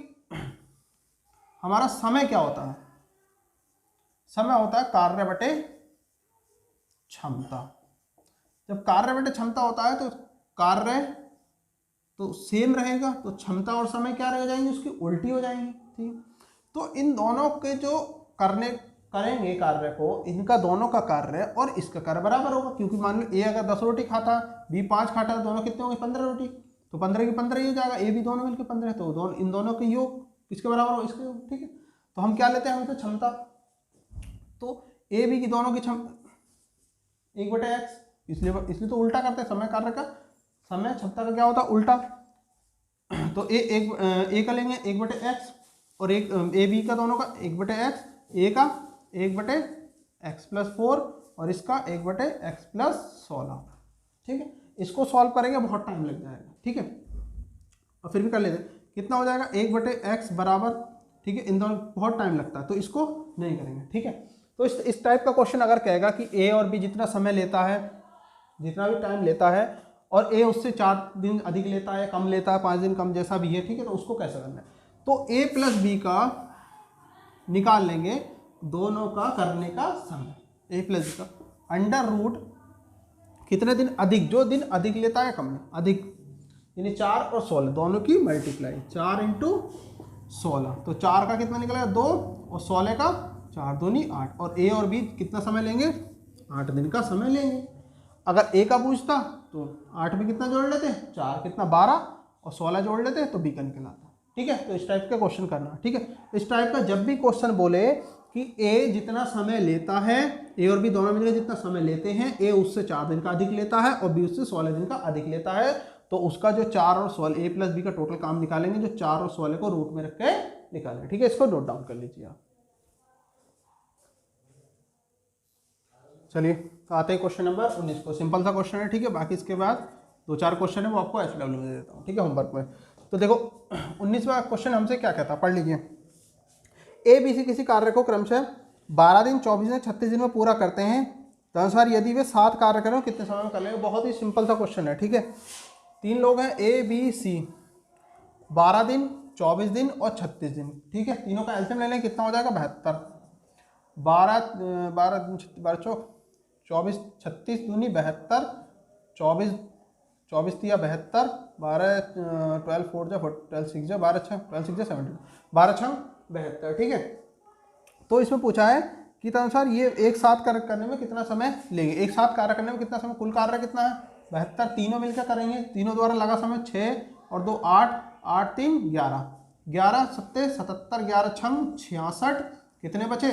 हमारा समय क्या होता है? समय होता है कार्य बटे क्षमता। जब कार्य बटे क्षमता होता है तो कार्य तो सेम रहेगा, तो क्षमता और समय क्या रह जाएंगे, उसकी उल्टी हो जाएंगी। ठीक, तो इन दोनों के जो करेंगे कार्य को, इनका दोनों का कार्य और इसका कार्य बराबर होगा, क्योंकि मान लो ए अगर 10 रोटी खाता है, बी 5 खाता है, दोनों कितने होंगे 15 रोटी, तो 15 की 15 ही हो जाएगा, ए भी दोनों मिलकर 15, तो दोनों इन दोनों के योग किसके बराबर हो, इसके योग। ठीक है, तो हम क्या लेते हैं हमसे क्षमता, तो ए बी की दोनों की क्षमता 1/x, इसलिए तो उल्टा करते हैं, समय कार्य का समय क्षमता का क्या होता है उल्टा। तो ए का लेंगे 1/x और एक ए बी का दोनों का 1/x, ए का 1/x + 4 और इसका 1/x + 16। ठीक है, इसको सॉल्व करेंगे बहुत टाइम लग जाएगा। ठीक है, और फिर भी कर लेते हैं, कितना हो जाएगा 1/x बराबर, ठीक है, इन दोनों बहुत टाइम लगता है तो इसको नहीं करेंगे। ठीक है, तो इस टाइप का क्वेश्चन अगर कहेगा कि ए और बी जितना समय लेता है, जितना भी टाइम लेता है, और ए उससे 4 दिन अधिक लेता है, कम लेता है, 5 दिन कम, जैसा भी है, ठीक है, तो उसको कैसे करना है, तो ए प्लस बी का निकाल लेंगे दोनों का करने का समय, ए प्लस बी का अंडर रूट कितने दिन अधिक, जो दिन अधिक लेता है कम अधिक, यानी 4 और 16 दोनों की मल्टीप्लाई, 4 × 16, तो 4 का कितना निकलेगा 2 और 16 का 4 दूनी 8, और ए और बी कितना समय लेंगे 8 दिन का समय लेंगे। अगर ए का पूछता तो 8 में कितना जोड़ लेते, 4 कितना 12 और 16 जोड़ लेते तो बी का निकल आता। ठीक है, तो इस टाइप का क्वेश्चन करना। ठीक है, इस टाइप का जब भी क्वेश्चन बोले कि ए जितना समय लेता है, ए और बी दोनों मिलकर जितना समय लेते हैं, ए उससे 4 दिन का अधिक लेता है और बी उससे 16 दिन का अधिक लेता है, तो उसका जो 4 और 16 ए प्लस बी का टोटल काम निकालेंगे, जो 4 और 16 को रूट में रख के निकालेंगे। ठीक है, इसको नोट डाउन कर लीजिए आप। चलिए आते हैं क्वेश्चन नंबर 19 को। सिंपल सा क्वेश्चन है। ठीक है, बाकी इसके बाद 2-4 क्वेश्चन है वो आपको HW में दे देता हूँ। ठीक है, होमवर्क में। तो देखो 19वां क्वेश्चन हमसे क्या कहता है, पढ़ लीजिए। ए बी सी किसी कार्य को क्रमशः 12 दिन, 24 दिन, 36 दिन में पूरा करते हैं, तदनुसार यदि वे 7 कार्य करें कितने समय में कर लेंगे। बहुत ही सिंपल सा क्वेश्चन है। ठीक है, 3 लोग हैं ए बी सी, 12 दिन, 24 दिन और 36 दिन। ठीक है, तीनों का एलसीएम ले लें, कितना हो जाएगा 72। 12 24 36 दूनी 72, 24 दिया 72, 12 12 4 जा 12 6 जा 12 6 12 6 जा 70, 12 6 72। ठीक है, तो इसमें पूछा है कि तदनुसार ये एक साथ कार्य करने में कितना समय लेंगे, एक साथ कार्य करने में कितना समय, कुल कार्य कितना है 72, तीनों मिलकर करेंगे, तीनों द्वारा लगा समय 6 और 2 8, 8 3 11, 11 7 77, 11 6 66, कितने बचे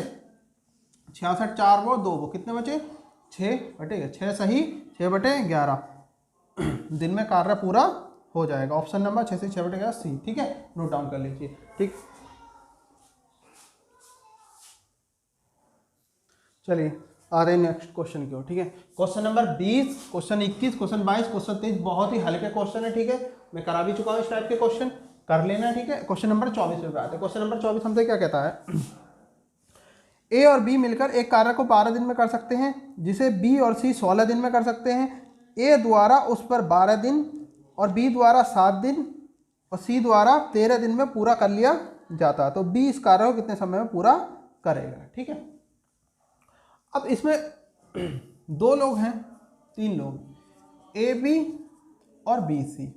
66, 4 वो 2 वो, कितने बचे 6 सही 6/11 दिन में कार्य पूरा हो जाएगा। ऑप्शन नंबर 6 से 6/11 सी। ठीक है, नोट डाउन कर लीजिए। ठीक, चलिए आ रहे हैं नेक्स्ट क्वेश्चन की ओर। ठीक है, question number 20, question 21, question 22, question 23 बहुत ही हल्के क्वेश्चन है। ठीक है, मैं करा भी चुका हूँ इस टाइप के क्वेश्चन, कर लेना। ठीक है, क्वेश्चन नंबर 24 पे आते हैं। क्वेश्चन नंबर 24 हमसे क्या कहता है, ए और बी मिलकर एक कार्य को 12 दिन में कर सकते हैं, जिसे बी और सी 16 दिन में कर सकते हैं। ए द्वारा उस पर 12 दिन और बी द्वारा 7 दिन और सी द्वारा 13 दिन में पूरा कर लिया जाता है, तो बी इस कार्य को कितने समय में पूरा करेगा। ठीक है, अब इसमें 2 लोग हैं, 3 लोग, ए बी और बी सी।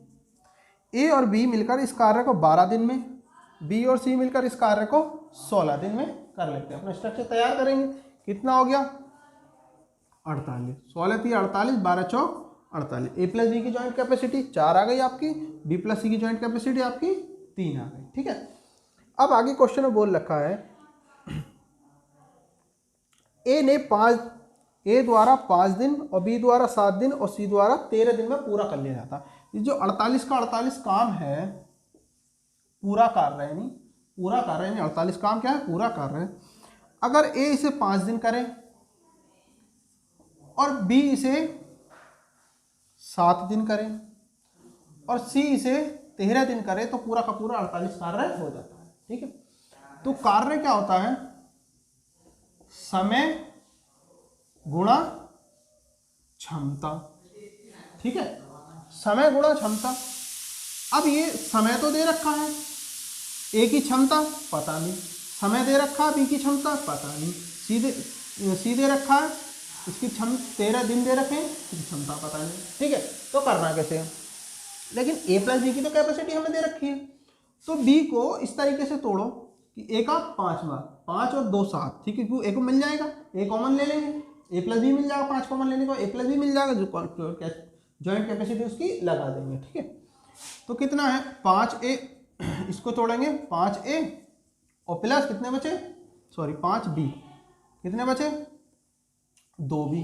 ए और बी मिलकर इस कार्य को 12 दिन में, बी और सी मिलकर इस कार्य को 16 दिन में कर लेते हैं। अपना स्ट्रक्चर तैयार करेंगे, कितना हो गया 48, 16 3 48, 12 4 48। ए प्लस बी की जॉइंट कैपेसिटी 4 आ गई आपकी, बी प्लस सी की जॉइंट कैपेसिटी आपकी 3 आ गई। ठीक है, अब आगे क्वेश्चन में बोल रखा है ए द्वारा 5 दिन और बी द्वारा 7 दिन और सी द्वारा 13 दिन में पूरा कर लिया जाता। ये जो 48 का 48 काम है, पूरा कार्य है, नहीं पूरा कार्य है, 48 काम क्या है, पूरा कार्य है। अगर ए इसे 5 दिन करे और बी इसे 7 दिन करे और सी इसे 13 दिन करे, तो पूरा का पूरा 48 कार्य हो जाता है। ठीक है, तो कार्य क्या होता है, समय गुणा क्षमता। ठीक है, समय गुणा क्षमता। अब ये समय तो दे रखा है, ए की क्षमता पता नहीं, समय दे रखा है, बी की क्षमता पता नहीं, सीधे सीधे रखा है, इसकी 13 दिन दे रखे हैं, इसकी क्षमता पता नहीं। ठीक है, तो करना कैसे है, लेकिन ए प्लस बी की तो कैपेसिटी हमें दे रखी है, तो बी को इस तरीके से तोड़ो कि ए का 5 बार, 5 और 2 7, ठीक है, क्यों ए को मिल जाएगा, ए कॉमन ले लेंगे, ए प्लस बी मिल जाएगा, 5 कॉमन लेने को ए प्लस बी मिल जाएगा, जो जॉइंट कैपेसिटी उसकी लगा देंगे। ठीक है, तो कितना है 5a, इसको तोड़ेंगे 5a और प्लस कितने बचे, सॉरी 5b, कितने बचे 2b।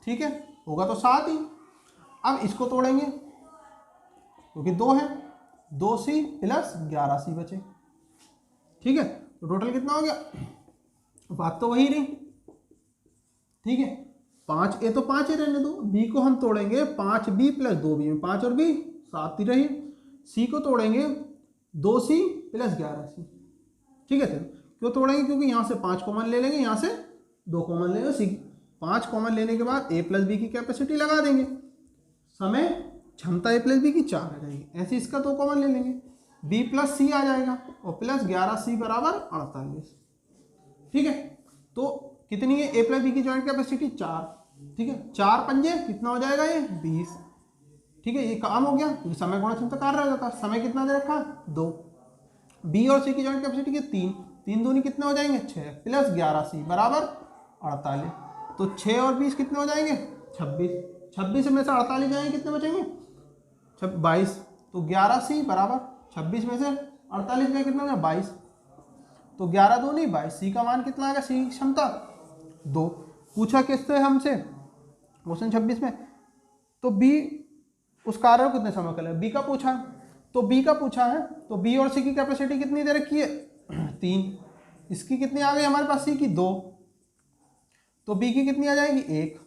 ठीक है, होगा तो 7 ही। अब इसको तोड़ेंगे क्योंकि 2 है, 2c प्लस 11c बचे। ठीक है, तो टोटल कितना हो गया, बात तो वही रही। ठीक है, 5a तो 5 ही रहने दो, b को हम तोड़ेंगे 5b प्लस 2b में 5 और b 7 ही रही, c को तोड़ेंगे 2c प्लस 11c। ठीक है, सर क्यों तोड़ेंगे, क्योंकि यहाँ से 5 कॉमन ले लेंगे, यहाँ से 2 कॉमन लेंगे, सी 5 कॉमन लेने के बाद a प्लस बी की कैपेसिटी लगा देंगे, समय क्षमता a प्लस बी की 4 आ जाएगी, ऐसे इसका 2 कॉमन ले लेंगे, b प्लस सी आ जाएगा और प्लस 11c बराबर 48। ठीक है, तो कितनी है a प्लस बी की जॉइंट कैपेसिटी 4। ठीक है, 4 पंजे कितना हो जाएगा ये 20। ठीक है, ये काम हो गया क्योंकि समय गुणा क्षमता कार्य रह जाता, समय कितना दे रखा 2। बी और सी की जॉइंट कैपेसिटी की 3, 3 दूनी कितने हो जाएंगे 6 प्लस 11c बराबर 48। तो 6 और 20 कितने हो जाएंगे 26, 26 में से 48 जाएंगे, कितने बचेंगे 22। तो 11c बराबर 26 में से 48 में कितना हो गया 22, तो 11 दूनी 22, सी का मान कितना आएगा, सी की क्षमता 2। पूछा किससे हमसे क्वेश्चन 26 में, तो बी उस कार्य को कितने समय कर ले, बी का पूछा, तो बी का पूछा है, तो बी और सी की कैपेसिटी कितनी दे रखी है 3, इसकी कितनी आ गई हमारे पास सी की 2, तो बी की कितनी आ जाएगी 1।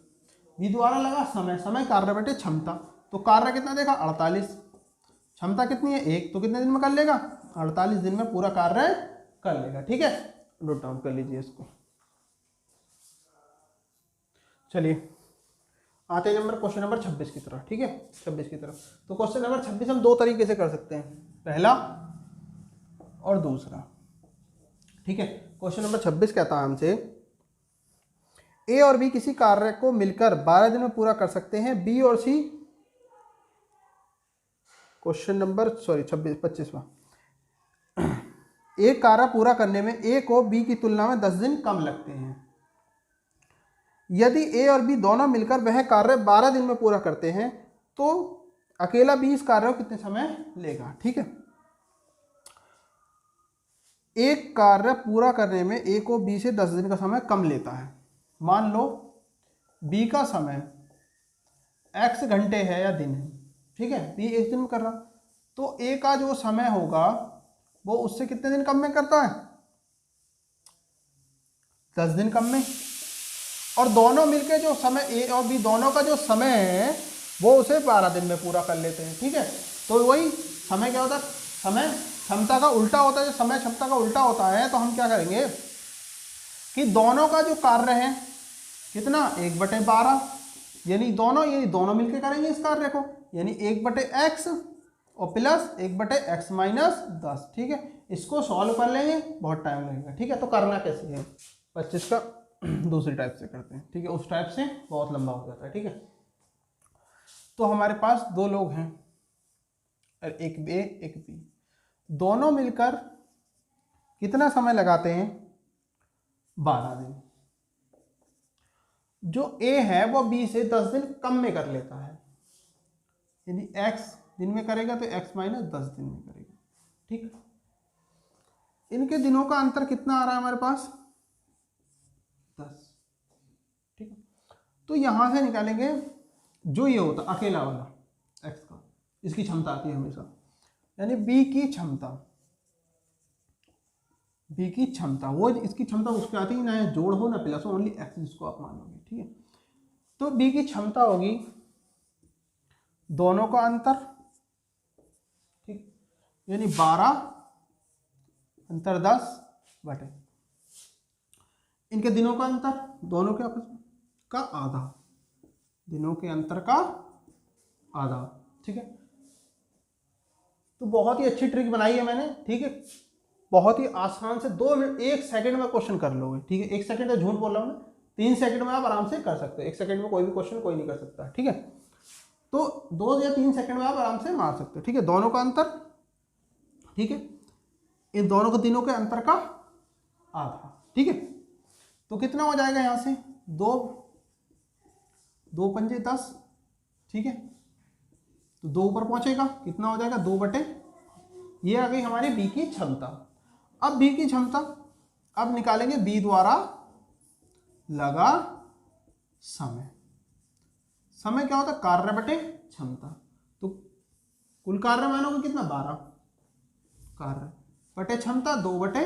बी द्वारा लगा समय, समय कार्य बटे क्षमता, तो कार्य कितना देखा 48, क्षमता कितनी है 1, तो कितने दिन में कर लेगा 48 दिन में पूरा कार्य कर लेगा। ठीक है, नोट डाउन कर लीजिए इसको। चलिए आते हैं नंबर क्वेश्चन नंबर 26 की तरफ। ठीक है, 26 की तरफ, तो क्वेश्चन नंबर 26 हम 2 तरीके से कर सकते हैं, पहला और दूसरा। ठीक है, क्वेश्चन नंबर 26 कहता है हमसे ए और बी किसी कार्य को मिलकर 12 दिन में पूरा कर सकते हैं, बी और सी, क्वेश्चन नंबर 25वां, एक कार्य पूरा करने में ए को बी की तुलना में 10 दिन कम लगते हैं। यदि ए और बी दोनों मिलकर वह कार्य 12 दिन में पूरा करते हैं तो अकेला बी इस कार्य को कितने समय लेगा। ठीक है, एक कार्य पूरा करने में ए को बी से 10 दिन का समय कम लेता है। मान लो बी का समय x घंटे है या दिन है, ठीक है, बी 1 दिन में कर रहा, तो ए का जो समय होगा वो उससे कितने दिन कम में करता है 10 दिन कम में, और दोनों मिलके जो समय ए और बी दोनों का जो समय है वो उसे 12 दिन में पूरा कर लेते हैं। ठीक है, तो वही समय क्या होता है, समय क्षमता का उल्टा होता है, जो समय क्षमता का उल्टा होता है, तो हम क्या करेंगे कि दोनों का जो कार्य है कितना 1/12, यानी दोनों मिलके करेंगे इस कार्य को, यानी 1/x और प्लस 1/x माइनस 10। ठीक है, इसको सॉल्व कर लेंगे, बहुत टाइम लगेगा। ठीक है, तो करना कैसे है 25 का दूसरी टाइप से करते हैं। ठीक है, उस टाइप से बहुत लंबा हो जाता है। ठीक है, तो हमारे पास 2 लोग हैं, एक ए एक बी, दोनों मिलकर कितना समय लगाते हैं 12 दिन। जो ए है वो बी से 10 दिन कम में कर लेता है, यदि x दिन में करेगा तो x माइनस 10 दिन में करेगा। ठीक, इनके दिनों का अंतर कितना आ रहा है हमारे पास 10। ठीक है, तो यहां से निकालेंगे जो ये होता अकेला वाला x का, इसकी क्षमता आती है हमेशा, यानी b की क्षमता वो इसकी क्षमता उसकी आती है, ना जोड़ हो ना प्लस हो, ओनली x जिसको आप मानोगे। ठीक है, तो b की क्षमता होगी दोनों का अंतर, ठीक, यानी 12 अंतर 10 बटे इनके दिनों का अंतर, दोनों के आपस का आधा, दिनों के अंतर का आधा। ठीक है, तो बहुत ही अच्छी ट्रिक बनाई है मैंने। ठीक है, बहुत ही आसान से 1 सेकंड में क्वेश्चन कर लोगे, ठीक है। 1 सेकंड तो झूठ बोल रहा हूँ मैं, 3 सेकंड में आप आराम से कर सकते हो। 1 सेकंड में कोई भी क्वेश्चन कोई नहीं कर सकता, ठीक है। तो 2 या 3 सेकंड में आप आराम से मार सकते हो, ठीक है। दोनों का अंतर, ठीक है, इन दोनों को तीनों के अंतर का आधा, ठीक है। तो कितना हो जाएगा यहाँ से, 2 पंजे 10, ठीक है। तो 2 ऊपर पहुंचेगा, कितना हो जाएगा 2 बटे, ये आ गई हमारी बी की क्षमता। अब बी की क्षमता अब निकालेंगे बी द्वारा लगा समय। समय क्या होता है, कार्य बटे क्षमता। तो कुल कार्य मानोगे कितना, 12 कार्य बटे क्षमता, 2 बटे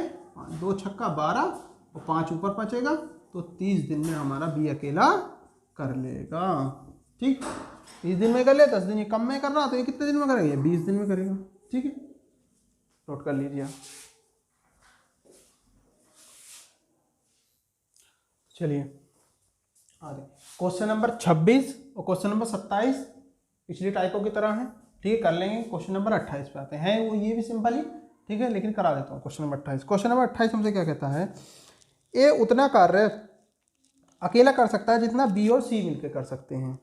2 छक्का 12 और 5 ऊपर बचेगा। तो 30 दिन में हमारा बी अकेला कर लेगा, ठीक। 30 दिन में कर ले, 10 दिन ये कम में कर रहा, तो ये कितने दिन में करेगा, ये 20 दिन में करेगा, ठीक है। नोट कर लीजिए आप। चलिए आगे क्वेश्चन नंबर 26 और क्वेश्चन नंबर 27 पिछली टाइपों की तरह है, ठीक है। कर लेंगे। क्वेश्चन नंबर 28 पे आते हैं, वो ये भी सिंपल ही, ठीक है, लेकिन करा देता हूँ। क्वेश्चन नंबर 28, क्वेश्चन नंबर 28 हमसे क्या कहता है, ए उतना कार्य अकेला कर सकता है जितना बी और सी मिलकर कर सकते हैं।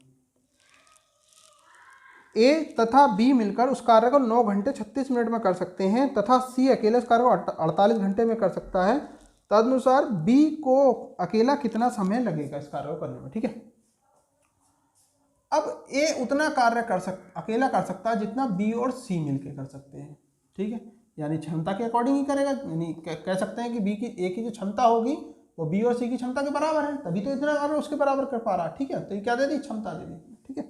ए तथा बी मिलकर उस कार्य को 9 घंटे 36 मिनट में कर सकते हैं तथा सी अकेले उस कार्य को 48 घंटे में कर सकता है। तदनुसार बी को अकेला कितना समय लगेगा इस कार्य को करने में, ठीक है। अब ए उतना कार्य अकेला कर सकता है जितना बी और सी मिलकर कर सकते हैं, ठीक है। यानी क्षमता के अकॉर्डिंग ही करेगा, यानी कह सकते हैं कि बी की ए की जो क्षमता होगी वो बी और सी की क्षमता के बराबर है, तभी तो इतना कार्य उसके बराबर कर पा रहा है, ठीक है। तो ये क्या दे दी, क्षमता दे दी, ठीक है।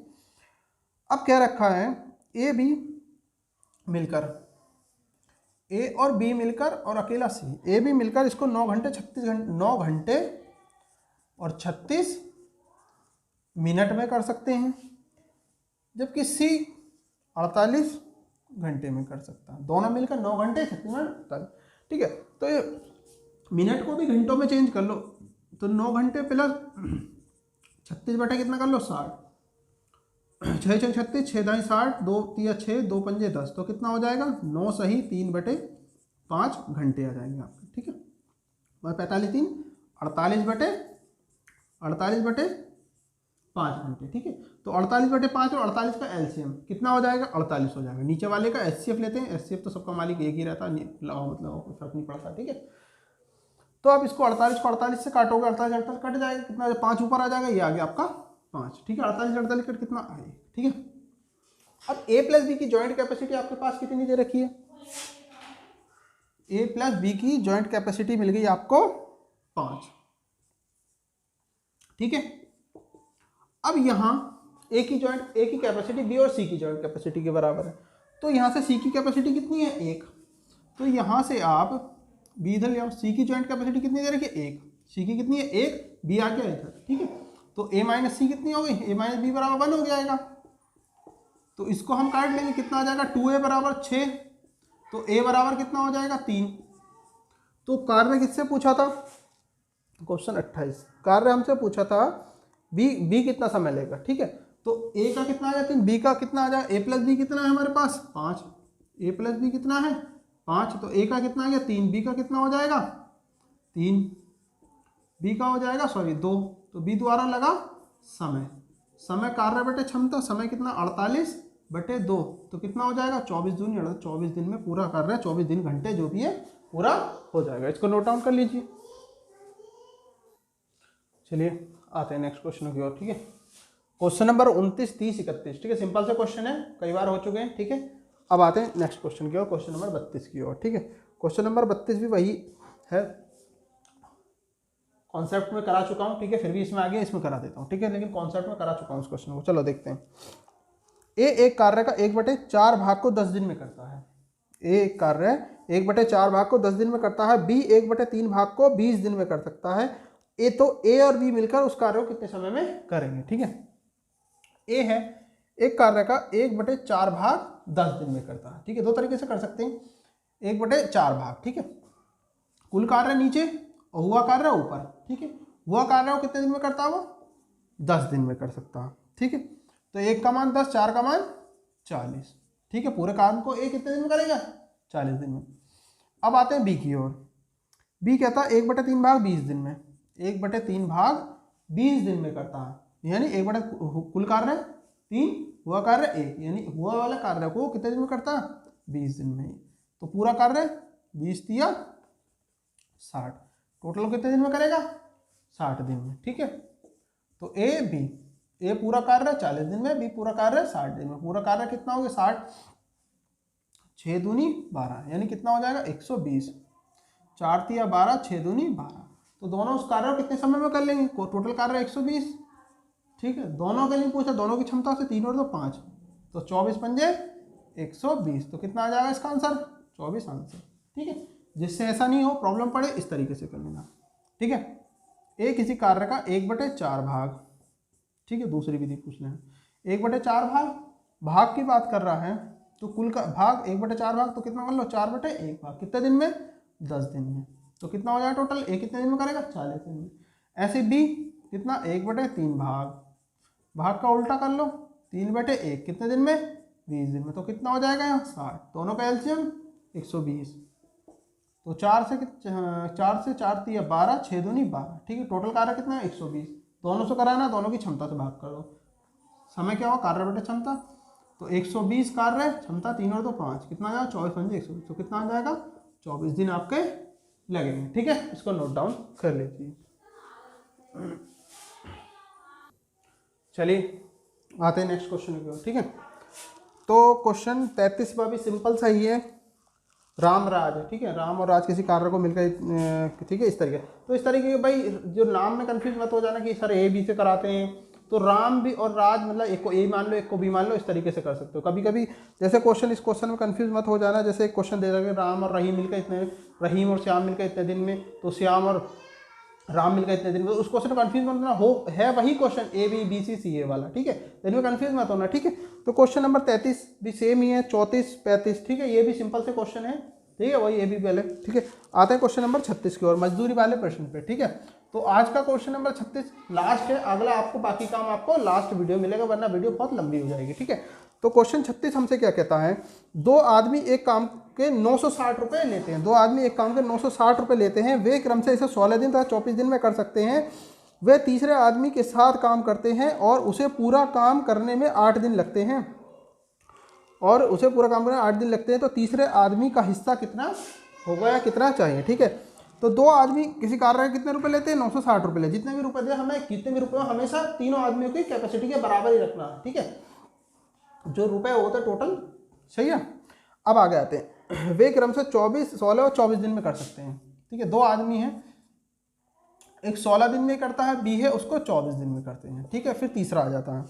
अब क्या रखा है, ए बी मिलकर, ए और बी मिलकर और अकेला सी, ए बी मिलकर इसको 9 घंटे 36 मिनट में कर सकते हैं, जबकि सी 48 घंटे में कर सकता है। दोनों मिलकर 9 घंटे 36 मिनट, ठीक है। तो ये मिनट को भी घंटों में चेंज कर लो, तो 9 घंटे प्लस 36 बटे कितना कर लो 60, 6 6 36, 6 दाई 60, 2 3 6, 2 पंजे 10, तो कितना हो जाएगा 9 सही 3 बटे 5 घंटे आ जाएंगे आपके, ठीक है। 45 3 48 बटे 5 घंटे, ठीक है। तो 48 बटे 5 और 48 का एलसीएम कितना हो जाएगा, 48 हो जाएगा। नीचे वाले का एचसीएफ लेते हैं, एचसीएफ तो सबका मालिक एक ही रहता है, लगाओ मतलब कोई फर्क नहीं पड़ता, ठीक है। तो आप इसको 48 को 48 से काटोगे, 48 कट जाएगा, कितना 5 ऊपर आ जाएगा, ये आ गया आपका 5, ठीक है। 48 कट कितना आए, ठीक है। अब ए प्लस बी की जॉइंट कैपेसिटी आपके पास कितनी दे रखी है, ए प्लस बी की जॉइंट कैपेसिटी मिल गई आपको 5, ठीक है। अब यहाँ ए की कैपेसिटी बी और सी की जॉइंट कैपेसिटी के बराबर है, तो यहाँ से सी की कैपेसिटी कितनी है 1, तो यहाँ से आप बी इधर ले आओ, सी की जॉइंट कैपेसिटी कितनी दे रखी है 1, सी की कितनी है 1, बी आ गया इधर, ठीक है। तो ए माइनस सी कितनी हो गई, ए माइनस बी बराबर 1 हो जाएगा। तो इसको हम काट लेंगे, कितना आ जाएगा 2a बराबर 6, तो a बराबर कितना हो जाएगा 3। तो कार्य किससे पूछा था, क्वेश्चन 28 कार्य हमसे पूछा था बी कितना समय लेगा, ठीक है। तो a का कितना आ जाए 3, b का कितना आ जाए, a प्लस बी कितना है हमारे पास 5, a प्लस बी कितना है 5, तो a का कितना आ गया 3, b का कितना हो जाएगा 3, b का हो जाएगा 2, तो b द्वारा लगा समय, समय कार्य बटे क्षमता, समय कितना 48 बटे 2, तो कितना हो जाएगा 24 दूनी 24 दिन में पूरा कर रहे हैं, 24 दिन घंटे जो भी है पूरा हो जाएगा। इसको नोट डाउन कर लीजिए। चलिए आते हैं नेक्स्ट क्वेश्चन की ओर, ठीक है। क्वेश्चन नंबर 29 30 31, ठीक है, सिंपल से क्वेश्चन है, कई बार हो चुके हैं, ठीक है। अब आते हैं नेक्स्ट क्वेश्चन की ओर, क्वेश्चन नंबर 32 की ओर, ठीक है। क्वेश्चन नंबर 32 भी वही है, कॉन्सेप्ट में करा चुका हूँ, ठीक है, फिर भी इसमें आगे इसमें करा देता हूँ, ठीक है, लेकिन कॉन्सेप्ट में करा चुका हूँ इस क्वेश्चन को। चलो देखते हैं। ए एक कार्य का 1/4 भाग को 10 दिन में करता है, ए एक कार्य 1/4 भाग को 10 दिन में करता है, बी 1/3 भाग को 20 दिन में कर सकता है। ए तो ए और बी मिलकर उस कार्य को कितने समय में करेंगे, ठीक है। ए है एक कार्य का 1/4 भाग 10 दिन में करता है, ठीक है। 2 तरीके से कर सकते हैं, 1/4 भाग, ठीक है। कुल कार्य नीचे और हुआ कार्य ऊपर, ठीक है। हुआ कार्य वो कितने दिन में करता है, वो 10 दिन में कर सकता है, ठीक है। तो 1 का मान 10, 4 का मान 40, ठीक है। पूरे काम को 1 कितने दिन में करेगा 40 दिन में। अब आते हैं बी की ओर। बी कहता है 1/3 भाग 20 दिन में, 1/3 भाग 20 दिन में करता है, यानी 1/, कुल कार्य 3, हुआ कार्य 1, यानी हुआ वाला कार्य को कितने दिन में करता है, 20 दिन में। तो पूरा कार्य 20 या 60, टोटल कितने दिन में करेगा, 60 दिन में। ठीक है, तो ए बी, ए पूरा कार्य 40 दिन में, बी पूरा कार्य 60 दिन में। पूरा कार्य कितना हो गया, 60, 6 दूनी 12, यानी कितना हो जाएगा 120, 4 तिया 12, 6 दूनी 12। तो दोनों उस कार्य को कितने समय में कर लेंगे, टोटल कार्य 120। ठीक है, दोनों के लिए पूछा, दोनों की क्षमता से 3 और 2 5, तो 24 पंजे 120, तो कितना आ जाएगा इसका आंसर, 24 आंसर। ठीक है, जिससे ऐसा नहीं हो प्रॉब्लम पड़े इस तरीके से कर लेना। ठीक है, ए किसी कार्य का 1/4 भाग, ठीक है, दूसरी विधि पूछ लेना। 1/4 भाग की बात कर रहा है, तो कुल का भाग 1/4 भाग, तो कितना कर लो, 4/1 भाग, कितने दिन में, 10 दिन में। तो कितना हो जाएगा टोटल, ए कितने दिन में करेगा, 40 दिन में। ऐसे बी कितना, 1/3 भाग का उल्टा कर लो, 3/1 कितने दिन में, 20 दिन में। तो कितना हो जाएगा यहाँ 60, दोनों का एलसीएम 120, तो 4 से 4 तिया 12, 6 दूनी 12। ठीक है, टोटल कार्य कितना है, 120। दोनों से कराना, दोनों की क्षमता से भाग कर दो, समय क्या होगा, कार्य बटे क्षमता। तो 120 कार्य, क्षमता 3 और 2 5, कितना आ जाएगा, 24 पंजे 120, तो कितना आ जाएगा, 24 दिन आपके लगेंगे। ठीक है, इसको नोट डाउन कर लीजिए। चलिए आते हैं नेक्स्ट क्वेश्चन की ओर। ठीक है, तो क्वेश्चन 33वां भी सिंपल सा ही है, राम राज है। ठीक है, राम और राज किसी कार्य को मिलकर, ठीक है, इस तरीके। तो इस तरीके के भाई जो नाम में कंफ्यूज मत हो जाना कि सर ए बी से कराते हैं, तो राम भी और राज मतलब एक को ए मान लो, एक को बी मान लो, इस तरीके से कर सकते हो। कभी कभी जैसे क्वेश्चन, इस क्वेश्चन में कंफ्यूज मत हो जाना, जैसे एक क्वेश्चन दे रहा राम और रहीम मिलकर इतने, रहीम और श्याम मिलकर इतने दिन में, तो श्याम और राम मिलकर इतने दिन में, उस क्वेश्चन में कंफ्यूज मत होना, हो है वही question A B B C C A वाला। ठीक है, इनमें कंफ्यूज मत होना। ठीक है, तो क्वेश्चन नंबर 33 भी सेम ही है, 34 35। ठीक है, ये भी सिंपल से क्वेश्चन है। ठीक है, वही ए बी पहले। ठीक है, आते हैं क्वेश्चन नंबर 36 की ओर, मजदूरी वाले प्रश्न पे। ठीक है, तो आज का क्वेश्चन नंबर 36 लास्ट है, अगला आपको बाकी काम आपको लास्ट वीडियो मिलेगा, वरना वीडियो बहुत लंबी हो जाएगी। ठीक है, तो क्वेश्चन 36 हमसे क्या कहता है, दो आदमी एक काम के 960 रुपये लेते हैं, दो आदमी एक काम के 960 रुपये लेते हैं, वे क्रम से इसे 16 दिन तथा 24 दिन में कर सकते हैं। वे तीसरे आदमी के साथ काम करते हैं और उसे पूरा काम करने में 8 दिन लगते हैं, और उसे पूरा काम करने में 8 दिन लगते हैं। तो तीसरे आदमी का हिस्सा कितना होगा या कितना चाहिए। ठीक है, तो दो आदमी किसी कार्य के कितने रुपए लेते हैं, 960 रुपये ले, जितने भी रुपए दे हमें, कितने भी रुपए हो, हमेशा तीनों आदमियों की कैपेसिटी के बराबर ही रखना है। ठीक है, जो रुपए होते हैं टोटल, सही है। अब आगे आते हैं, वे क्रम से 24, 16 और 24 दिन में कर सकते हैं। ठीक है, दो आदमी हैं, एक 16 दिन में करता है, बी है उसको 24 दिन में करते हैं। ठीक है, फिर तीसरा आ जाता है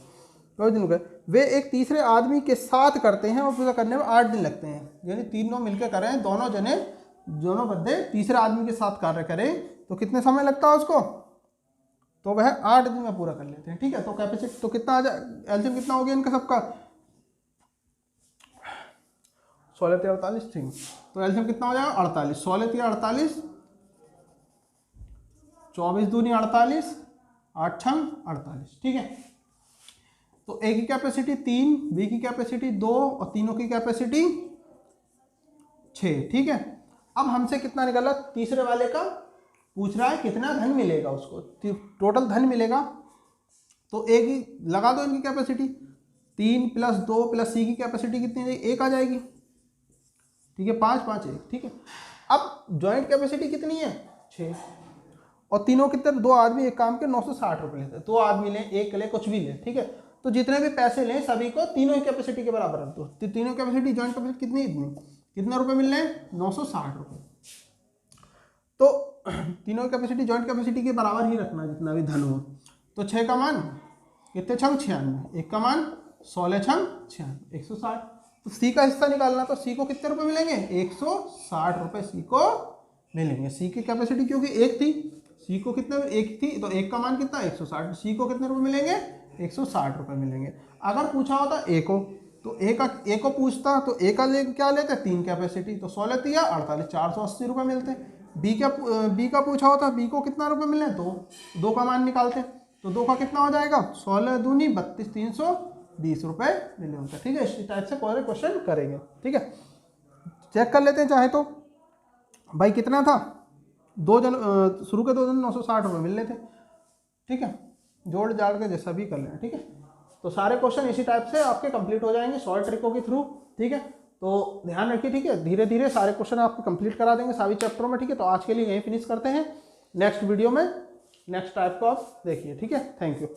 24 दिन में, वे एक तीसरे आदमी के साथ करते हैं और पूरा करने में 8 दिन लगते हैं, यानी तीनों मिलकर करें, दोनों जने, दोनों बंदे तीसरे आदमी के साथ कार्य करें, तो कितने समय लगता है उसको, तो वह 8 दिन में पूरा कर लेते हैं। ठीक है, तो कैपेसिटी तो कितना आ जाए, एलसीएम कितना हो गया इनका सबका, 16 3 48 थी, तो एलसीएम कितना हो जाएगा 48, 16 3 48, 24 दूनी 48, 8 छंग 48। ठीक है, तो ए की कैपेसिटी 3, बी की कैपेसिटी 2 और तीनों की कैपेसिटी 6। ठीक है, अब हमसे कितना निकाला, तीसरे वाले का पूछ रहा है कितना धन मिलेगा उसको, टोटल धन मिलेगा। तो ए की लगा दो, इनकी कैपेसिटी 3 + 2 + सी की कैपेसिटी कितनी है, 1 आ जाएगी। ठीक है, 5 5 1। ठीक है, अब जॉइंट कैपेसिटी कितनी है, 6, और तीनों कितने, दो आदमी एक काम के 960 रुपये लेते हैं, दो आदमी लें, एक ले, कुछ भी ले। ठीक है, तो जितने भी पैसे लें सभी को तीनों ही कैपेसिटी के बराबर रख दो। तो तीनों कैपेसिटी जॉइंट कैपेसिटी कितनी, इतनी, कितने रुपए मिल रहे हैं, 960 रुपये। तो तीनों कैपेसिटी जॉइंट कैपेसिटी के बराबर ही रखना जितना भी धन हो। तो 6 का मान कितने छंग 96, 1 का मान 16 छंग 96, 160। तो सी का हिस्सा निकालना, तो सी को कितने रुपए मिलेंगे, 160 रुपये सी को मिलेंगे। सी की कैपेसिटी क्योंकि 1 थी, सी को कितने, 1 थी, तो 1 का मान कितना, 160, सी को कितने रुपए मिलेंगे, 160 रुपये मिलेंगे। अगर पूछा होता ए को, तो ए को पूछता, तो ए का क्या लेते, 3 कैपेसिटी, तो 16 3 48, 480 रुपये मिलते। बी का पूछा होता, बी को कितना रुपये मिले, 2 का मान निकालते, तो 2 का कितना हो जाएगा, 16 दूनी 32, 320 रुपये मिले होते। ठीक है, इस टाइप से पूरे क्वेश्चन करेंगे। ठीक है, चेक कर लेते हैं चाहे तो। भाई कितना था, शुरू के 2 दिन 960 रुपये मिलने थे, ठीक है, जोड़ जाड़ के जैसा भी कर लेना, ठीक है। तो सारे क्वेश्चन इसी टाइप से आपके कंप्लीट हो जाएंगे शॉर्ट ट्रिकों के थ्रू, ठीक है। तो ध्यान रखिए, ठीक है, धीरे धीरे सारे क्वेश्चन आपको कंप्लीट करा देंगे सभी चैप्टरों में, ठीक है। तो आज के लिए यहीं फिनिश करते हैं, नेक्स्ट वीडियो में नेक्स्ट टाइप को आप देखिए, ठीक है। Thank you.